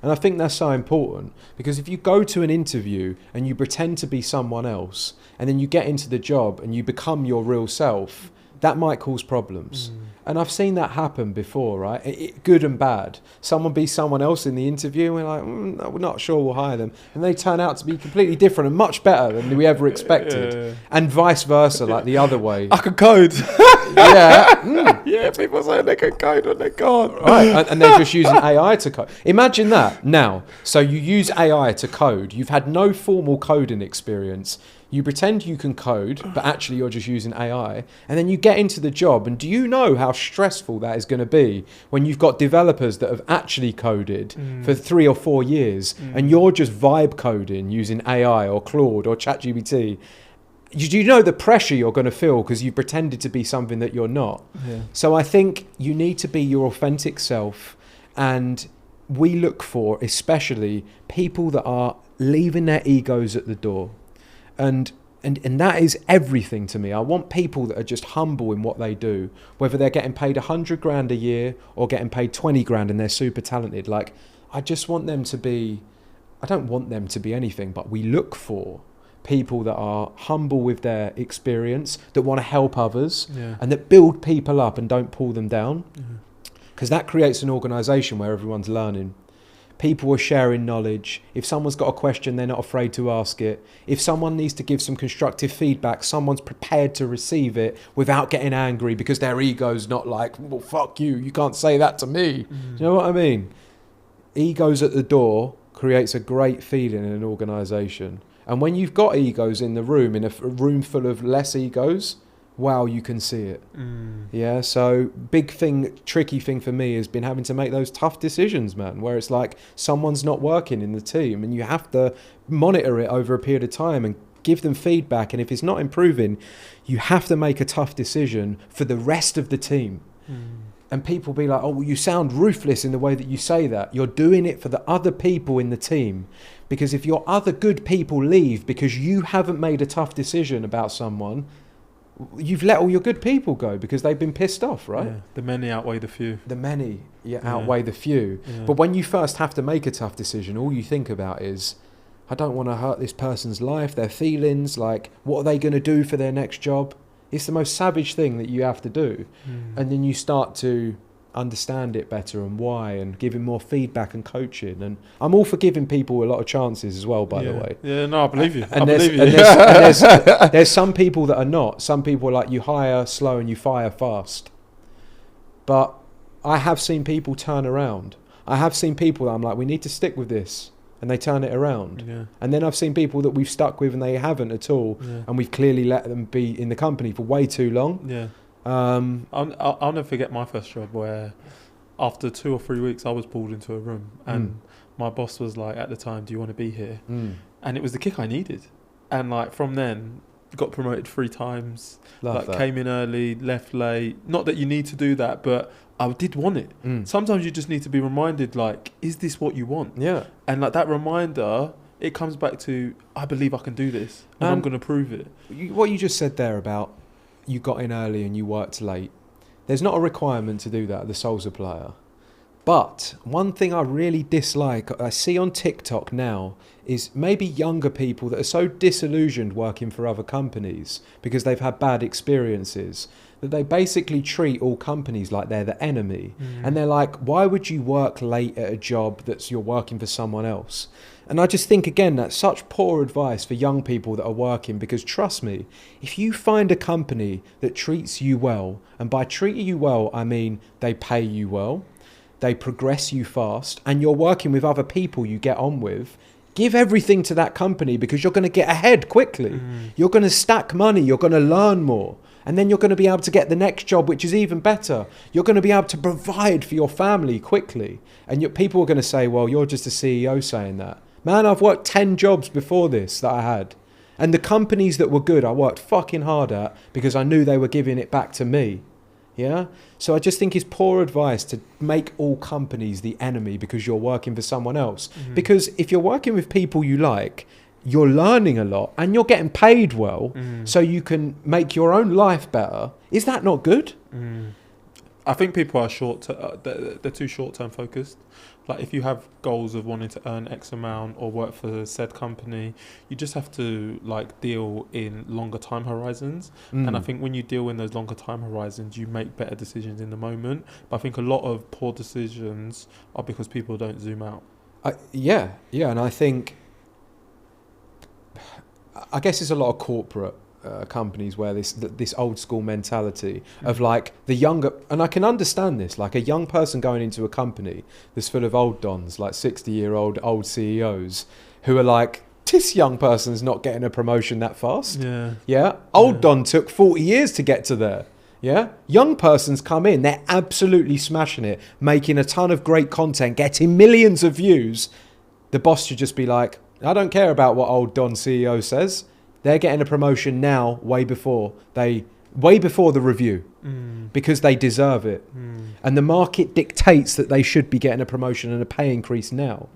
And I think that's so important, because if you go to an interview and you pretend to be someone else, and then you get into the job and you become your real self, that might cause problems. And I've seen that happen before, right? Good and bad. Someone be someone else in the interview, and we're like, no, we're not sure we'll hire them. And they turn out to be completely different and much better than we ever expected. Yeah. And vice versa, like the other way. I can code. Yeah. Yeah, people say they can code when they can't. Right, and they're just using AI to code. Imagine that now. So you use AI to code. You've had no formal coding experience. You pretend you can code, but actually you're just using AI. And then you get into the job, and do you know how stressful that is going to be when you've got developers that have actually coded for 3 or 4 years, and you're just vibe coding using AI or Claude or ChatGPT? Do you know the pressure you're going to feel because you pretended to be something that you're not? Yeah. So I think you need to be your authentic self, and we look for especially people that are leaving their egos at the door. And that is everything to me. I want people that are just humble in what they do, whether they're getting paid 100 grand a year or getting paid 20 grand and they're super talented. Like, I just want them to be, I don't want them to be anything, but we look for people that are humble with their experience, that want to help others, and that build people up and don't pull them down. Because that creates an organisation where everyone's learning. People are sharing knowledge. If someone's got a question, they're not afraid to ask it. If someone needs to give some constructive feedback, someone's prepared to receive it without getting angry because their ego's not like, well, fuck you, you can't say that to me. Do you know what I mean? Egos at the door creates a great feeling in an organisation. And when you've got egos in the room, in a room full of less egos, wow, you can see it. Yeah, so big thing, tricky thing for me has been having to make those tough decisions, man, where it's like someone's not working in the team and you have to monitor it over a period of time and give them feedback. And if it's not improving, you have to make a tough decision for the rest of the team. And people be like, oh, well, you sound ruthless in the way that you say that. You're doing it for the other people in the team. Because if your other good people leave because you haven't made a tough decision about someone, you've let all your good people go because they've been pissed off, right? Yeah. The many outweigh the few. The many outweigh the few. Yeah. But when you first have to make a tough decision, all you think about is, I don't want to hurt this person's life, their feelings, like, what are they going to do for their next job? It's the most savage thing that you have to do. And then you start to understand it better and why, and giving more feedback and coaching. And I'm all for giving people a lot of chances as well, by the way. Yeah, no, I believe you. And there's some people that are not. Some people are like, you hire slow and you fire fast. But I have seen people turn around. I have seen people that I'm like, we need to stick with this. And they turn it around. Yeah. And then I've seen people that we've stuck with and they haven't at all. Yeah. And we've clearly let them be in the company for way too long. Yeah. I'll never forget my first job where after 2 or 3 weeks I was pulled into a room and my boss was like, at the time, do you want to be here? And it was the kick I needed. And like from then, got promoted 3 times. Love that. Came in early, left late. Not that you need to do that, but I did want it. Sometimes you just need to be reminded, like, is this what you want? Yeah. And like that reminder, it comes back to, I believe I can do this and I'm going to prove it. What you just said there about you got in early and you worked late, there's not a requirement to do that at the sole supplier. But one thing I really dislike, I see on TikTok now, is maybe younger people that are so disillusioned working for other companies because they've had bad experiences, that they basically treat all companies like they're the enemy. And they're like, why would you work late at a job that's you're working for someone else? And I just think, again, that's such poor advice for young people that are working, because trust me, if you find a company that treats you well, and by treating you well, I mean they pay you well, they progress you fast, and you're working with other people you get on with, give everything to that company, because you're going to get ahead quickly. You're going to stack money, you're going to learn more, and then you're going to be able to get the next job, which is even better. You're going to be able to provide for your family quickly. And people are going to say, well, you're just a CEO saying that. Man, I've worked 10 jobs before this that I had. And the companies that were good, I worked fucking hard at because I knew they were giving it back to me. Yeah? So I just think it's poor advice to make all companies the enemy because you're working for someone else. Because if you're working with people you like, you're learning a lot and you're getting paid well, so you can make your own life better. Is that not good? I think people are they're too short-term focused. Like, if you have goals of wanting to earn X amount or work for said company, you just have to like deal in longer time horizons. And I think when you deal in those longer time horizons, you make better decisions in the moment. But I think a lot of poor decisions are because people don't zoom out. Yeah, and I guess it's a lot of corporate companies where this old school mentality of like the younger, and I can understand this, like a young person going into a company that's full of old dons, like 60-year-old old CEOs who are like, this young person's not getting a promotion that fast. Old don took 40 years to get to there. Young person's come in, they're absolutely smashing it, making a ton of great content, getting millions of views. The boss should just be like, I don't care about what old don CEO says. They're getting a promotion now, way before the review, because they deserve it. And the market dictates that they should be getting a promotion and a pay increase now.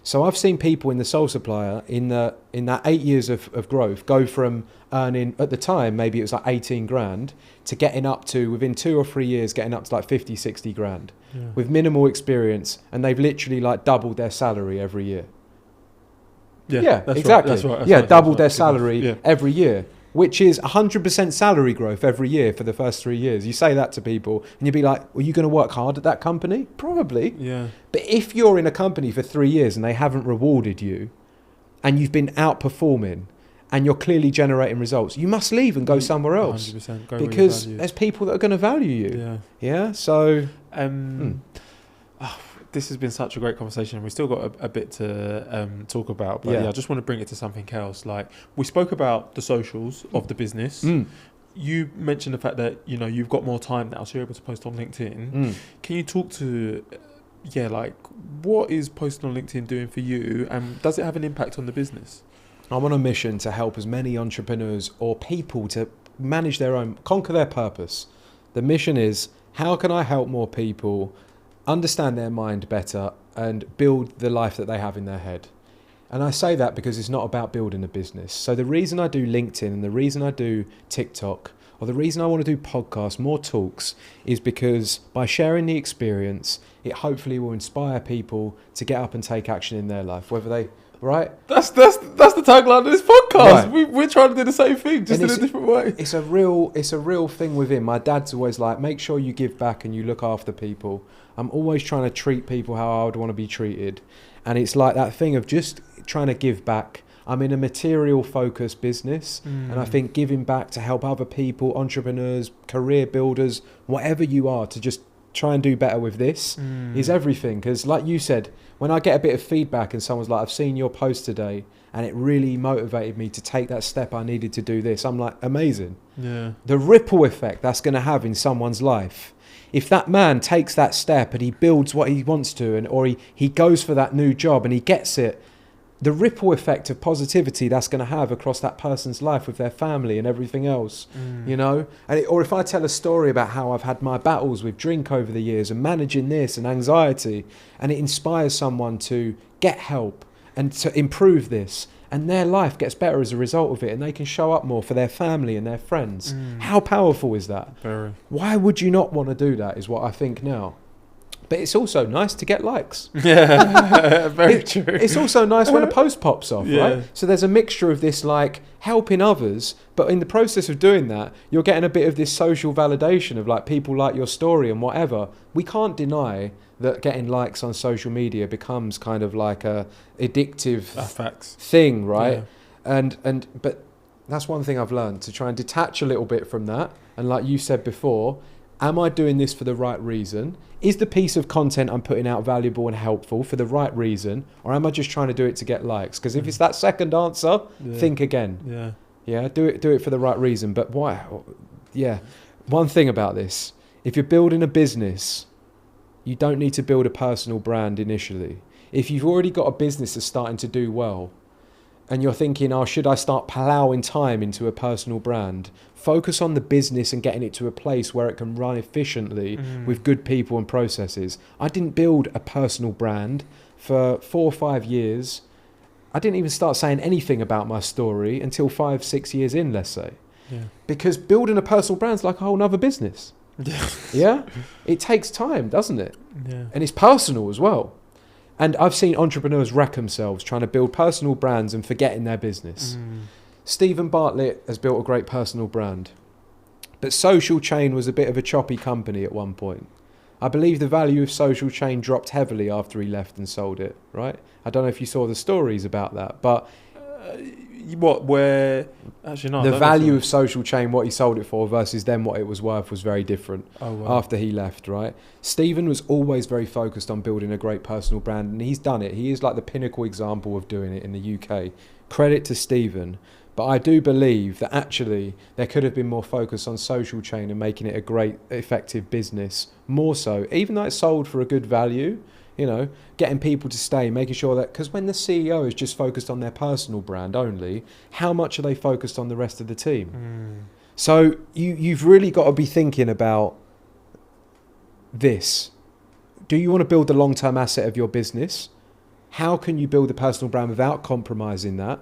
So I've seen people in the Soul Supplier in that 8 years of growth go from earning, at the time, maybe it was like 18 grand, to getting up to, within 2 or 3 years, getting up to like 50, 60 grand with minimal experience. And they've literally like doubled their salary every year. Exactly. That's right. Doubled their salary every year, which is 100% salary growth every year for the first 3 years. You say that to people and you'd be like, well, you going to work hard at that company? Probably. But if you're in a company for 3 years and they haven't rewarded you and you've been outperforming and you're clearly generating results, you must leave and go somewhere else. 100%. Go because there's people that are going to value you. So... this has been such a great conversation. We've still got a bit to talk about, but I just want to bring it to something else. Like, we spoke about the socials of the business. You mentioned the fact that you've got more time now, so you're able to post on LinkedIn. Can you talk to like, what is posting on LinkedIn doing for you, and does it have an impact on the business? I'm on a mission to help as many entrepreneurs or people to manage their own, conquer their purpose. The mission is, how can I help more people understand their mind better and build the life that they have in their head? And I say that because it's not about building a business. So the reason I do LinkedIn and the reason I do TikTok, or the reason I want to do podcasts, more talks, is because by sharing the experience, it hopefully will inspire people to get up and take action in their life, whether they... Right? That's the tagline of this podcast. Right. We're trying to do the same thing, just in a different way. It's a real thing within. My dad's always like, make sure you give back and you look after people. I'm always trying to treat people how I would want to be treated. And it's like that thing of just trying to give back. I'm in a material focused business, and I think giving back to help other people, entrepreneurs, career builders, whatever you are, to just try and do better with this is everything. Because like you said, when I get a bit of feedback and someone's like, I've seen your post today and it really motivated me to take that step, I needed to do this, I'm like, amazing. The ripple effect that's going to have in someone's life, if that man takes that step and he builds what he wants to, or he goes for that new job and he gets it, the ripple effect of positivity that's going to have across that person's life with their family and everything else, or if I tell a story about how I've had my battles with drink over the years and managing this and anxiety, and it inspires someone to get help and to improve this, and their life gets better as a result of it, and they can show up more for their family and their friends. How powerful is that? Very. Why would you not want to do that, is what I think now. But it's also nice to get likes. Very true. It's also nice when a post pops off, right? So there's a mixture of this, like, helping others, but in the process of doing that, you're getting a bit of this social validation of, like, people like your story and whatever. We can't deny that getting likes on social media becomes kind of like a addictive thing, right? But that's one thing I've learned, to try and detach a little bit from that. And like you said before, am I doing this for the right reason? Is the piece of content I'm putting out valuable and helpful for the right reason? Or am I just trying to do it to get likes? Because if it's that second answer, think again. Do it for the right reason. But why? One thing about this, if you're building a business, you don't need to build a personal brand initially. If you've already got a business that's starting to do well, and you're thinking, oh, should I start plowing time into a personal brand? Focus on the business and getting it to a place where it can run efficiently with good people and processes. I didn't build a personal brand for 4 or 5 years. I didn't even start saying anything about my story until 5-6 years in, let's say. Yeah. Because building a personal brand is like a whole nother business. Yeah? It takes time, doesn't it? Yeah. And it's personal as well. And I've seen entrepreneurs wreck themselves trying to build personal brands and forgetting their business. Stephen Bartlett has built a great personal brand. But Social Chain was a bit of a choppy company at one point. I believe the value of Social Chain dropped heavily after he left and sold it, right? I don't know if you saw the stories about that, but... Actually, no. The value of Social Chain, what he sold it for versus then what it was worth was very different after he left, right? Stephen was always very focused on building a great personal brand, and he's done it. He is like the pinnacle example of doing it in the UK. Credit to Stephen. But I do believe that actually there could have been more focus on Social Chain and making it a great, effective business. More so, even though it's sold for a good value, you know, getting people to stay, making sure that, because when the CEO is just focused on their personal brand only, how much are they focused on the rest of the team? So you've really got to be thinking about this. Do you want to build the long-term asset of your business? How can you build a personal brand without compromising that?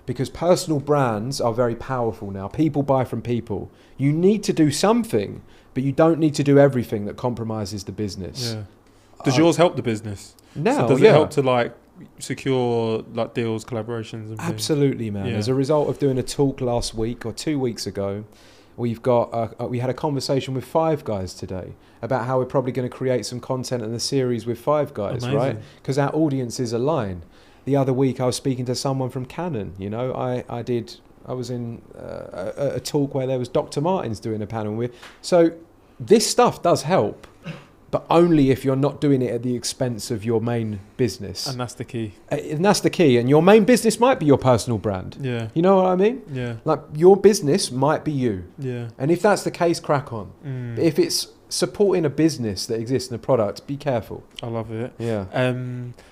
Because personal brands are very powerful now. People buy from people. You need to do something, but you don't need to do everything that compromises the business. Yeah. Does yours help the business? No. So does it help to like secure like deals, collaborations, and absolutely, man. As a result of doing a talk last week or 2 weeks ago, we had a conversation with Five Guys today about how we're probably going to create some content in the series with Five Guys. Amazing. Right? Because our audiences align. The other week I was speaking to someone from Canon. You know, I was in a talk where there was Dr. Martens doing a panel with. So this stuff does help, but only if you're not doing it at the expense of your main business. And that's the key. And your main business might be your personal brand. Yeah. You know what I mean? Yeah. Like your business might be you. Yeah. And if that's the case, crack on. But if it's supporting a business that exists in a product, be careful. I love it. Yeah.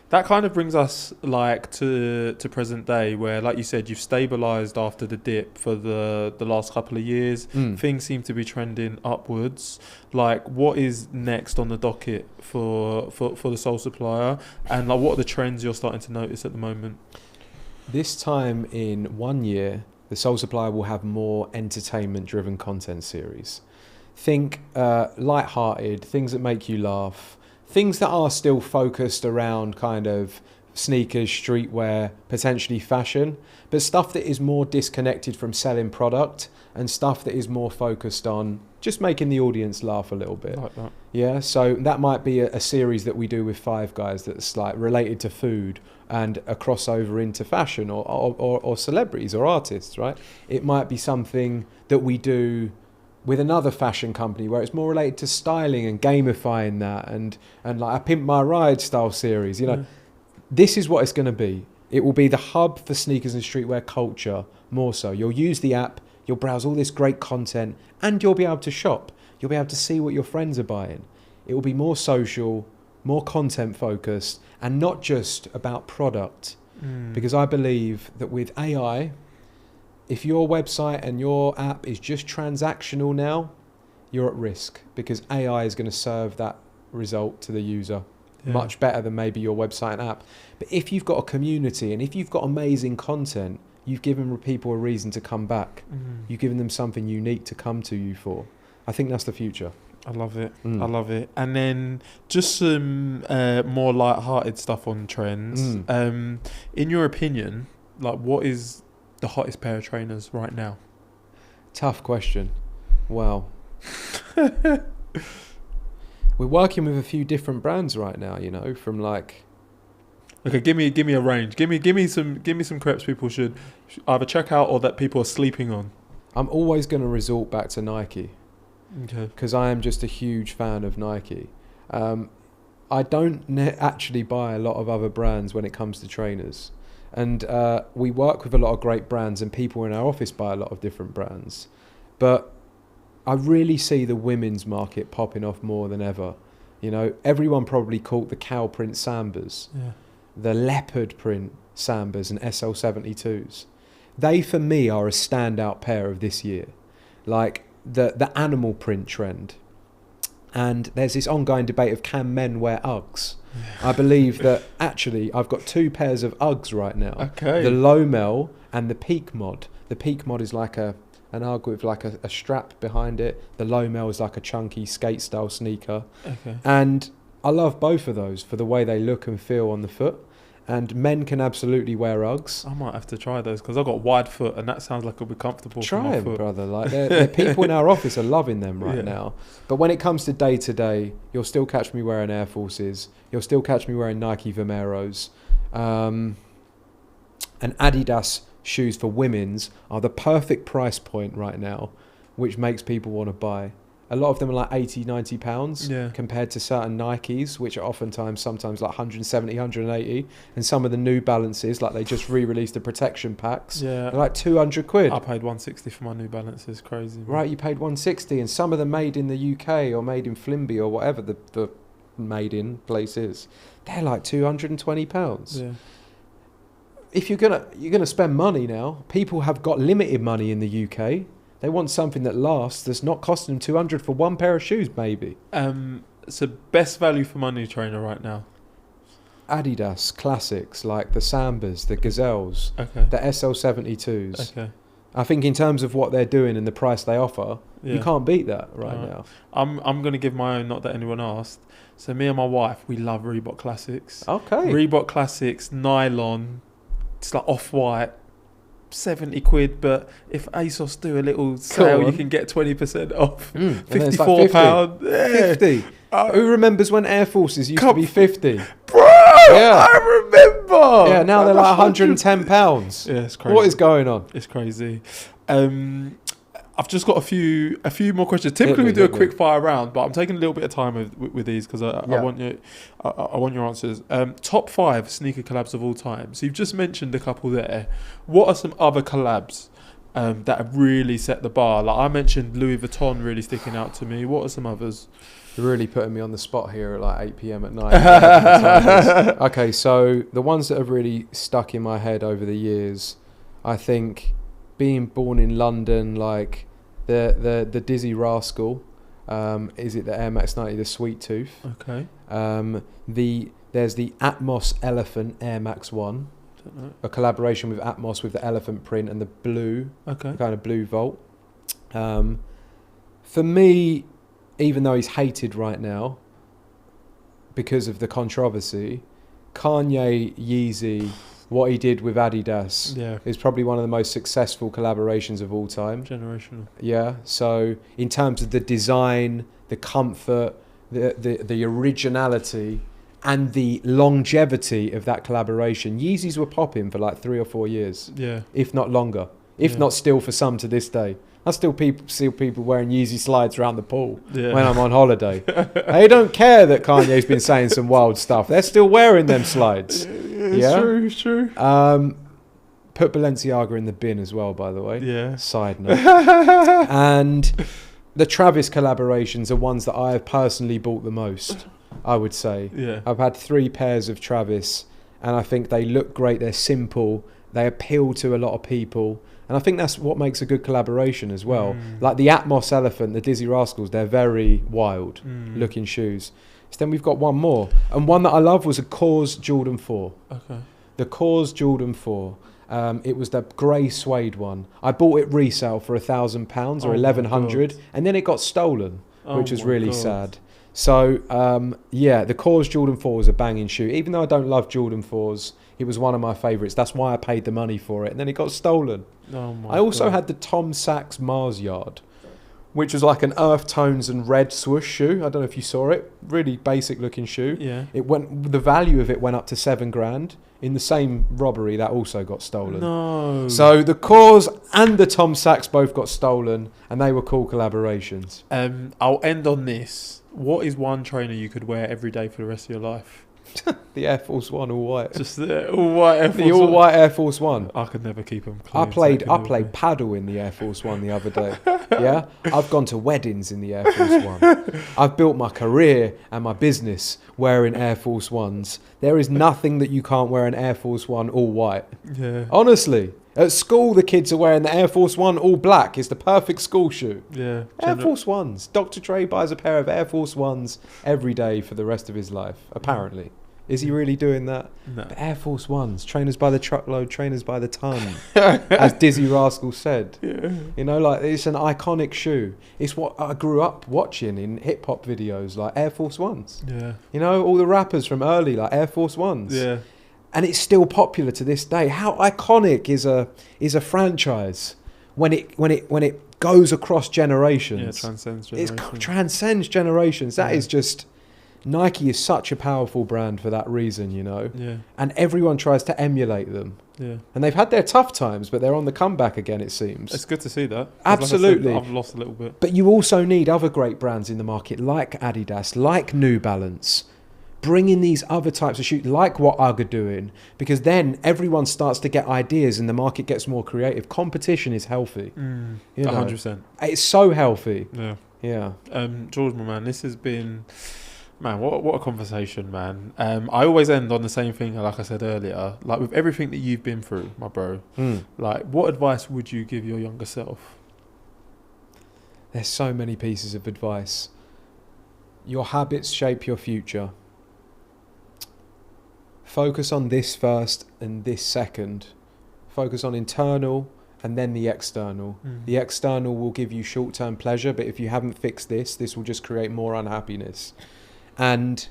That kind of brings us like to present day, where, like you said, you've stabilized after the dip for the last couple of years. Things seem to be trending upwards. Like, what is next on the docket for the Soul Supplier, and like what are the trends you're starting to notice at the moment? This time in 1 year, the Soul Supplier will have more entertainment-driven content series. Think light-hearted, things that make you laugh, things that are still focused around kind of sneakers, streetwear, potentially fashion, but stuff that is more disconnected from selling product and stuff that is more focused on just making the audience laugh a little bit. Like that. Yeah, so that might be a series that we do with Five Guys that's like related to food and a crossover into fashion or celebrities or artists, right? It might be something that we do with another fashion company where it's more related to styling and gamifying that and like a Pimp My Ride style series. You know, this is what it's going to be. It will be the hub for sneakers and streetwear culture more so. You'll use the app, you'll browse all this great content, and you'll be able to shop. You'll be able to see what your friends are buying. It will be more social, more content focused, and not just about product. Because I believe that with AI, if your website and your app is just transactional now, you're at risk, because AI is going to serve that result to the user much better than maybe your website and app. But if you've got a community and if you've got amazing content, you've given people a reason to come back. You've given them something unique to come to you for. I think that's the future. I love it. I love it. And then just some more light-hearted stuff on trends. In your opinion, like, what is the hottest pair of trainers right now? Tough question. Wow. We're working with a few different brands right now, you know, from like... Okay, give me a range. Give me some crepes people should either check out or that people are sleeping on. I'm always going to resort back to Nike. Okay. Because I am just a huge fan of Nike. I don't actually buy a lot of other brands when it comes to trainers. And we work with a lot of great brands, and people in our office buy a lot of different brands. But I really see the women's market popping off more than ever. You know, everyone probably caught the cow print Sambas, the leopard print Sambas and SL72s. They, for me, are a standout pair of this year. Like the animal print trend. And there's this ongoing debate of can men wear Uggs. I believe that actually I've got 2 pairs of Uggs right now. Okay. The low mel and the peak mod. The peak mod is like an Ugg with like a strap behind it. The low mel is like a chunky skate style sneaker. Okay. And I love both of those for the way they look and feel on the foot. And men can absolutely wear Uggs. I might have to try those because I've got wide foot and that sounds like it'll be comfortable for my Try them, foot. brother. Like they're people in our office are loving them right Yeah. now. But when it comes to day to day, you'll still catch me wearing Air Forces. You'll still catch me wearing Nike Vomeros. And Adidas shoes for women's are the perfect price point right now, which makes people want to buy. A lot of them are like 80, 90 pounds compared to certain Nikes, which are sometimes like 170, 180. And some of the New Balances, like they just re-released the protection packs. Yeah. They're like 200 quid. I paid 160 for my New Balances. Crazy. Man. Right, you paid 160, and some of them made in the UK or made in Flimby or whatever the made in place is. They're like £220. Yeah. If you're gonna spend money now, people have got limited money in the UK. They want something that lasts, that's not costing them 200 for one pair of shoes, maybe. So best value for money trainer right now. Adidas classics like the Sambas, the Gazelles, Okay. the SL72s. Okay. I think in terms of what they're doing and the price they offer, you can't beat that right now. I'm going to give my own, not that anyone asked. So me and my wife, we love Reebok Classics. Okay. Reebok Classics, nylon, it's like off-white, 70 quid, but if ASOS do a little sale, you can get 20% off. £54. Yeah. 50. Who remembers when Air Forces used to be 50? Bro, Yeah. I remember. Yeah, now they're like £110. Yeah, it's crazy. What is going on? It's crazy. I've just got a few more questions. Typically, we do a quick fire round, but I'm taking a little bit of time with these because I want your answers. Top 5 sneaker collabs of all time. So you've just mentioned a couple there. What are some other collabs that have really set the bar? Like I mentioned Louis Vuitton really sticking out to me. What are some others? You're really putting me on the spot here at like 8 p.m. at night. Okay, so the ones that have really stuck in my head over the years, I think being born in London, like the Dizzy Rascal, is it the Air Max 90, the Sweet Tooth? Okay. There's the Atmos Elephant Air Max 1, a collaboration with Atmos with the elephant print and the blue, kind of blue Volt. For me, even though he's hated right now because of the controversy, Kanye Yeezy, what he did with Adidas is probably one of the most successful collaborations of all time. Generational. Yeah, so in terms of the design, the comfort, the originality and the longevity of that collaboration, Yeezys were popping for like 3 or 4 years, if not longer, if not still for some to this day. I still see people wearing Yeezy slides around the pool when I'm on holiday. They don't care that Kanye's been saying some wild stuff. They're still wearing them slides. It's true. Put Balenciaga in the bin as well, by the way. Yeah. Side note. And the Travis collaborations are ones that I have personally bought the most, I would say. Yeah. I've had 3 pairs of Travis, and I think they look great. They're simple. They appeal to a lot of people. And I think that's what makes a good collaboration as well. Like the Atmos Elephant, the Dizzy Rascals, they're very wild looking shoes. So then we've got one more. And one that I love was a Cause Jordan 4. Okay. The Cause Jordan 4. It was the grey suede one. I bought it resale for £1,000 or £1,100, and then it got stolen, which was really sad. So, the Cause Jordan 4 was a banging shoe. Even though I don't love Jordan 4s, it was one of my favourites. That's why I paid the money for it. And then it got stolen. I also had the Tom Sachs Mars Yard, which was like an earth tones and red swoosh shoe. I don't know if you saw it. Really basic looking shoe. Yeah. The value of it went up to $7,000. In the same robbery, that also got stolen. No. So the Cause and the Tom Sachs both got stolen, and they were cool collaborations. I'll end on this. What is one trainer you could wear every day for the rest of your life? The Air Force One, all white. Just the all white Air Force The all white Air Force One. I could never keep them clean. I played paddle in the Air Force One the other day. Yeah, I've gone to weddings in the Air Force One. I've built my career and my business wearing Air Force Ones. There is nothing that you can't wear an Air Force One all white. Yeah. Honestly, At school, the kids are wearing the Air Force One all black. It's the perfect school shoe. Yeah. Air Force Ones. Dr. Dre buys a pair of Air Force Ones every day for the rest of his life, apparently. Is he really doing that? No. But Air Force Ones, trainers by the truckload, trainers by the ton, as Dizzy Rascal said. Yeah. You know, like, it's an iconic shoe. It's what I grew up watching in hip-hop videos, like Air Force Ones. Yeah. You know, all the rappers from early, like Air Force Ones. Yeah. And it's still popular to this day. How iconic is a franchise when it goes across generations? Yeah, transcends generations. It transcends generations. That is just... Nike is such a powerful brand for that reason, you know. Yeah. And everyone tries to emulate them. Yeah. And they've had their tough times, but they're on the comeback again, it seems. It's good to see that. 'Cause Absolutely. like I said, I've lost a little bit. But you also need other great brands in the market, like Adidas, like New Balance. Bring in these other types of shoes, like what UGG are doing, because then everyone starts to get ideas and the market gets more creative. Competition is healthy. You know? 100%. It's so healthy. Yeah. Yeah. George, my man, this has been... Man, what a conversation, man. I always end on the same thing, like I said earlier. Like, with everything that you've been through, my bro, like, what advice would you give your younger self? There's so many pieces of advice. Your habits shape your future. Focus on this first and this second. Focus on internal and then the external. The external will give you short-term pleasure, but if you haven't fixed this will just create more unhappiness. And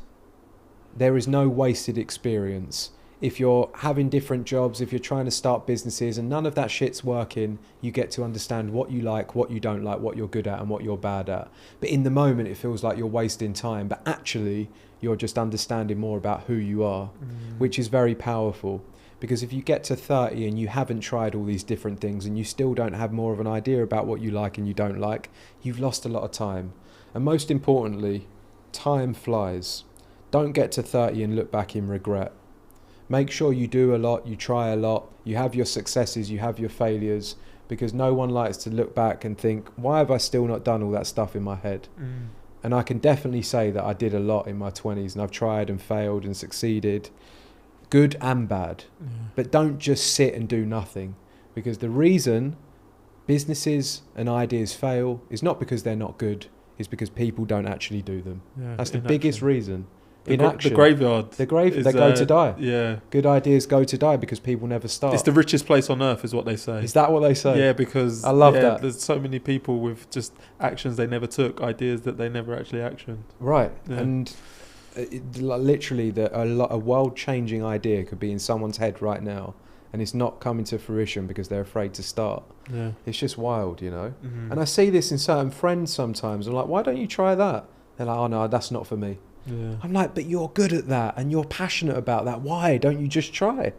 there is no wasted experience. If you're having different jobs, if you're trying to start businesses and none of that shit's working, you get to understand what you like, what you don't like, what you're good at and what you're bad at. But in the moment, it feels like you're wasting time, but actually you're just understanding more about who you are, which is very powerful. Because if you get to 30 and you haven't tried all these different things and you still don't have more of an idea about what you like and you don't like, you've lost a lot of time. And most importantly, time flies. Don't get to 30 and look back in regret. Make sure you do a lot, you try a lot, you have your successes, you have your failures, because no one likes to look back and think, why have I still not done all that stuff in my head? And I can definitely say that I did a lot in my 20s and I've tried and failed and succeeded, good and bad. But don't just sit and do nothing, because the reason businesses and ideas fail is not because they're not good, it's because people don't actually do them. That's the biggest reason. The graveyard. They go to die. Yeah. Good ideas go to die because people never start. It's the richest place on earth, is what they say. Is that what they say? Yeah, because I love that. There's so many people with just actions they never took, ideas that they never actually actioned. Right. Yeah. And literally, a world-changing idea could be in someone's head right now, and it's not coming to fruition because they're afraid to start. Yeah. It's just wild, you know? And I see this in certain friends sometimes. I'm like, why don't you try that? They're like, oh no, that's not for me. Yeah. I'm like, but you're good at that and you're passionate about that. Why don't you just try?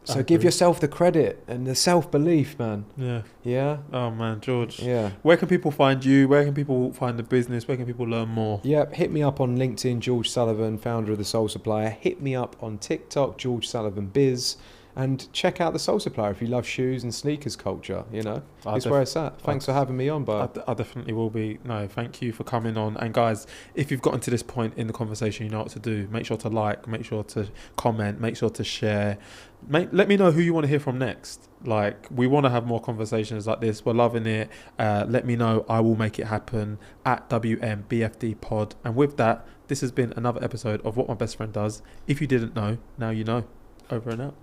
So give yourself the credit and the self-belief, man. Yeah. Yeah? Oh, man, George. Yeah. Where can people find you? Where can people find the business? Where can people learn more? Yep. Hit me up on LinkedIn, George Sullivan, founder of the Soul Supplier. Hit me up on TikTok, George Sullivan Biz. And check out the Soul Supplier if you love shoes and sneakers culture, you know. It's where it's at. Thanks for having me on, Bob. I definitely will be. No, thank you for coming on. And guys, if you've gotten to this point in the conversation, you know what to do. Make sure to like, make sure to comment, make sure to share. Let me know who you want to hear from next. Like, we want to have more conversations like this. We're loving it. Let me know. I will make it happen at WMBFD Pod. And with that, this has been another episode of What My Best Friend Does. If you didn't know, now you know. Over and out.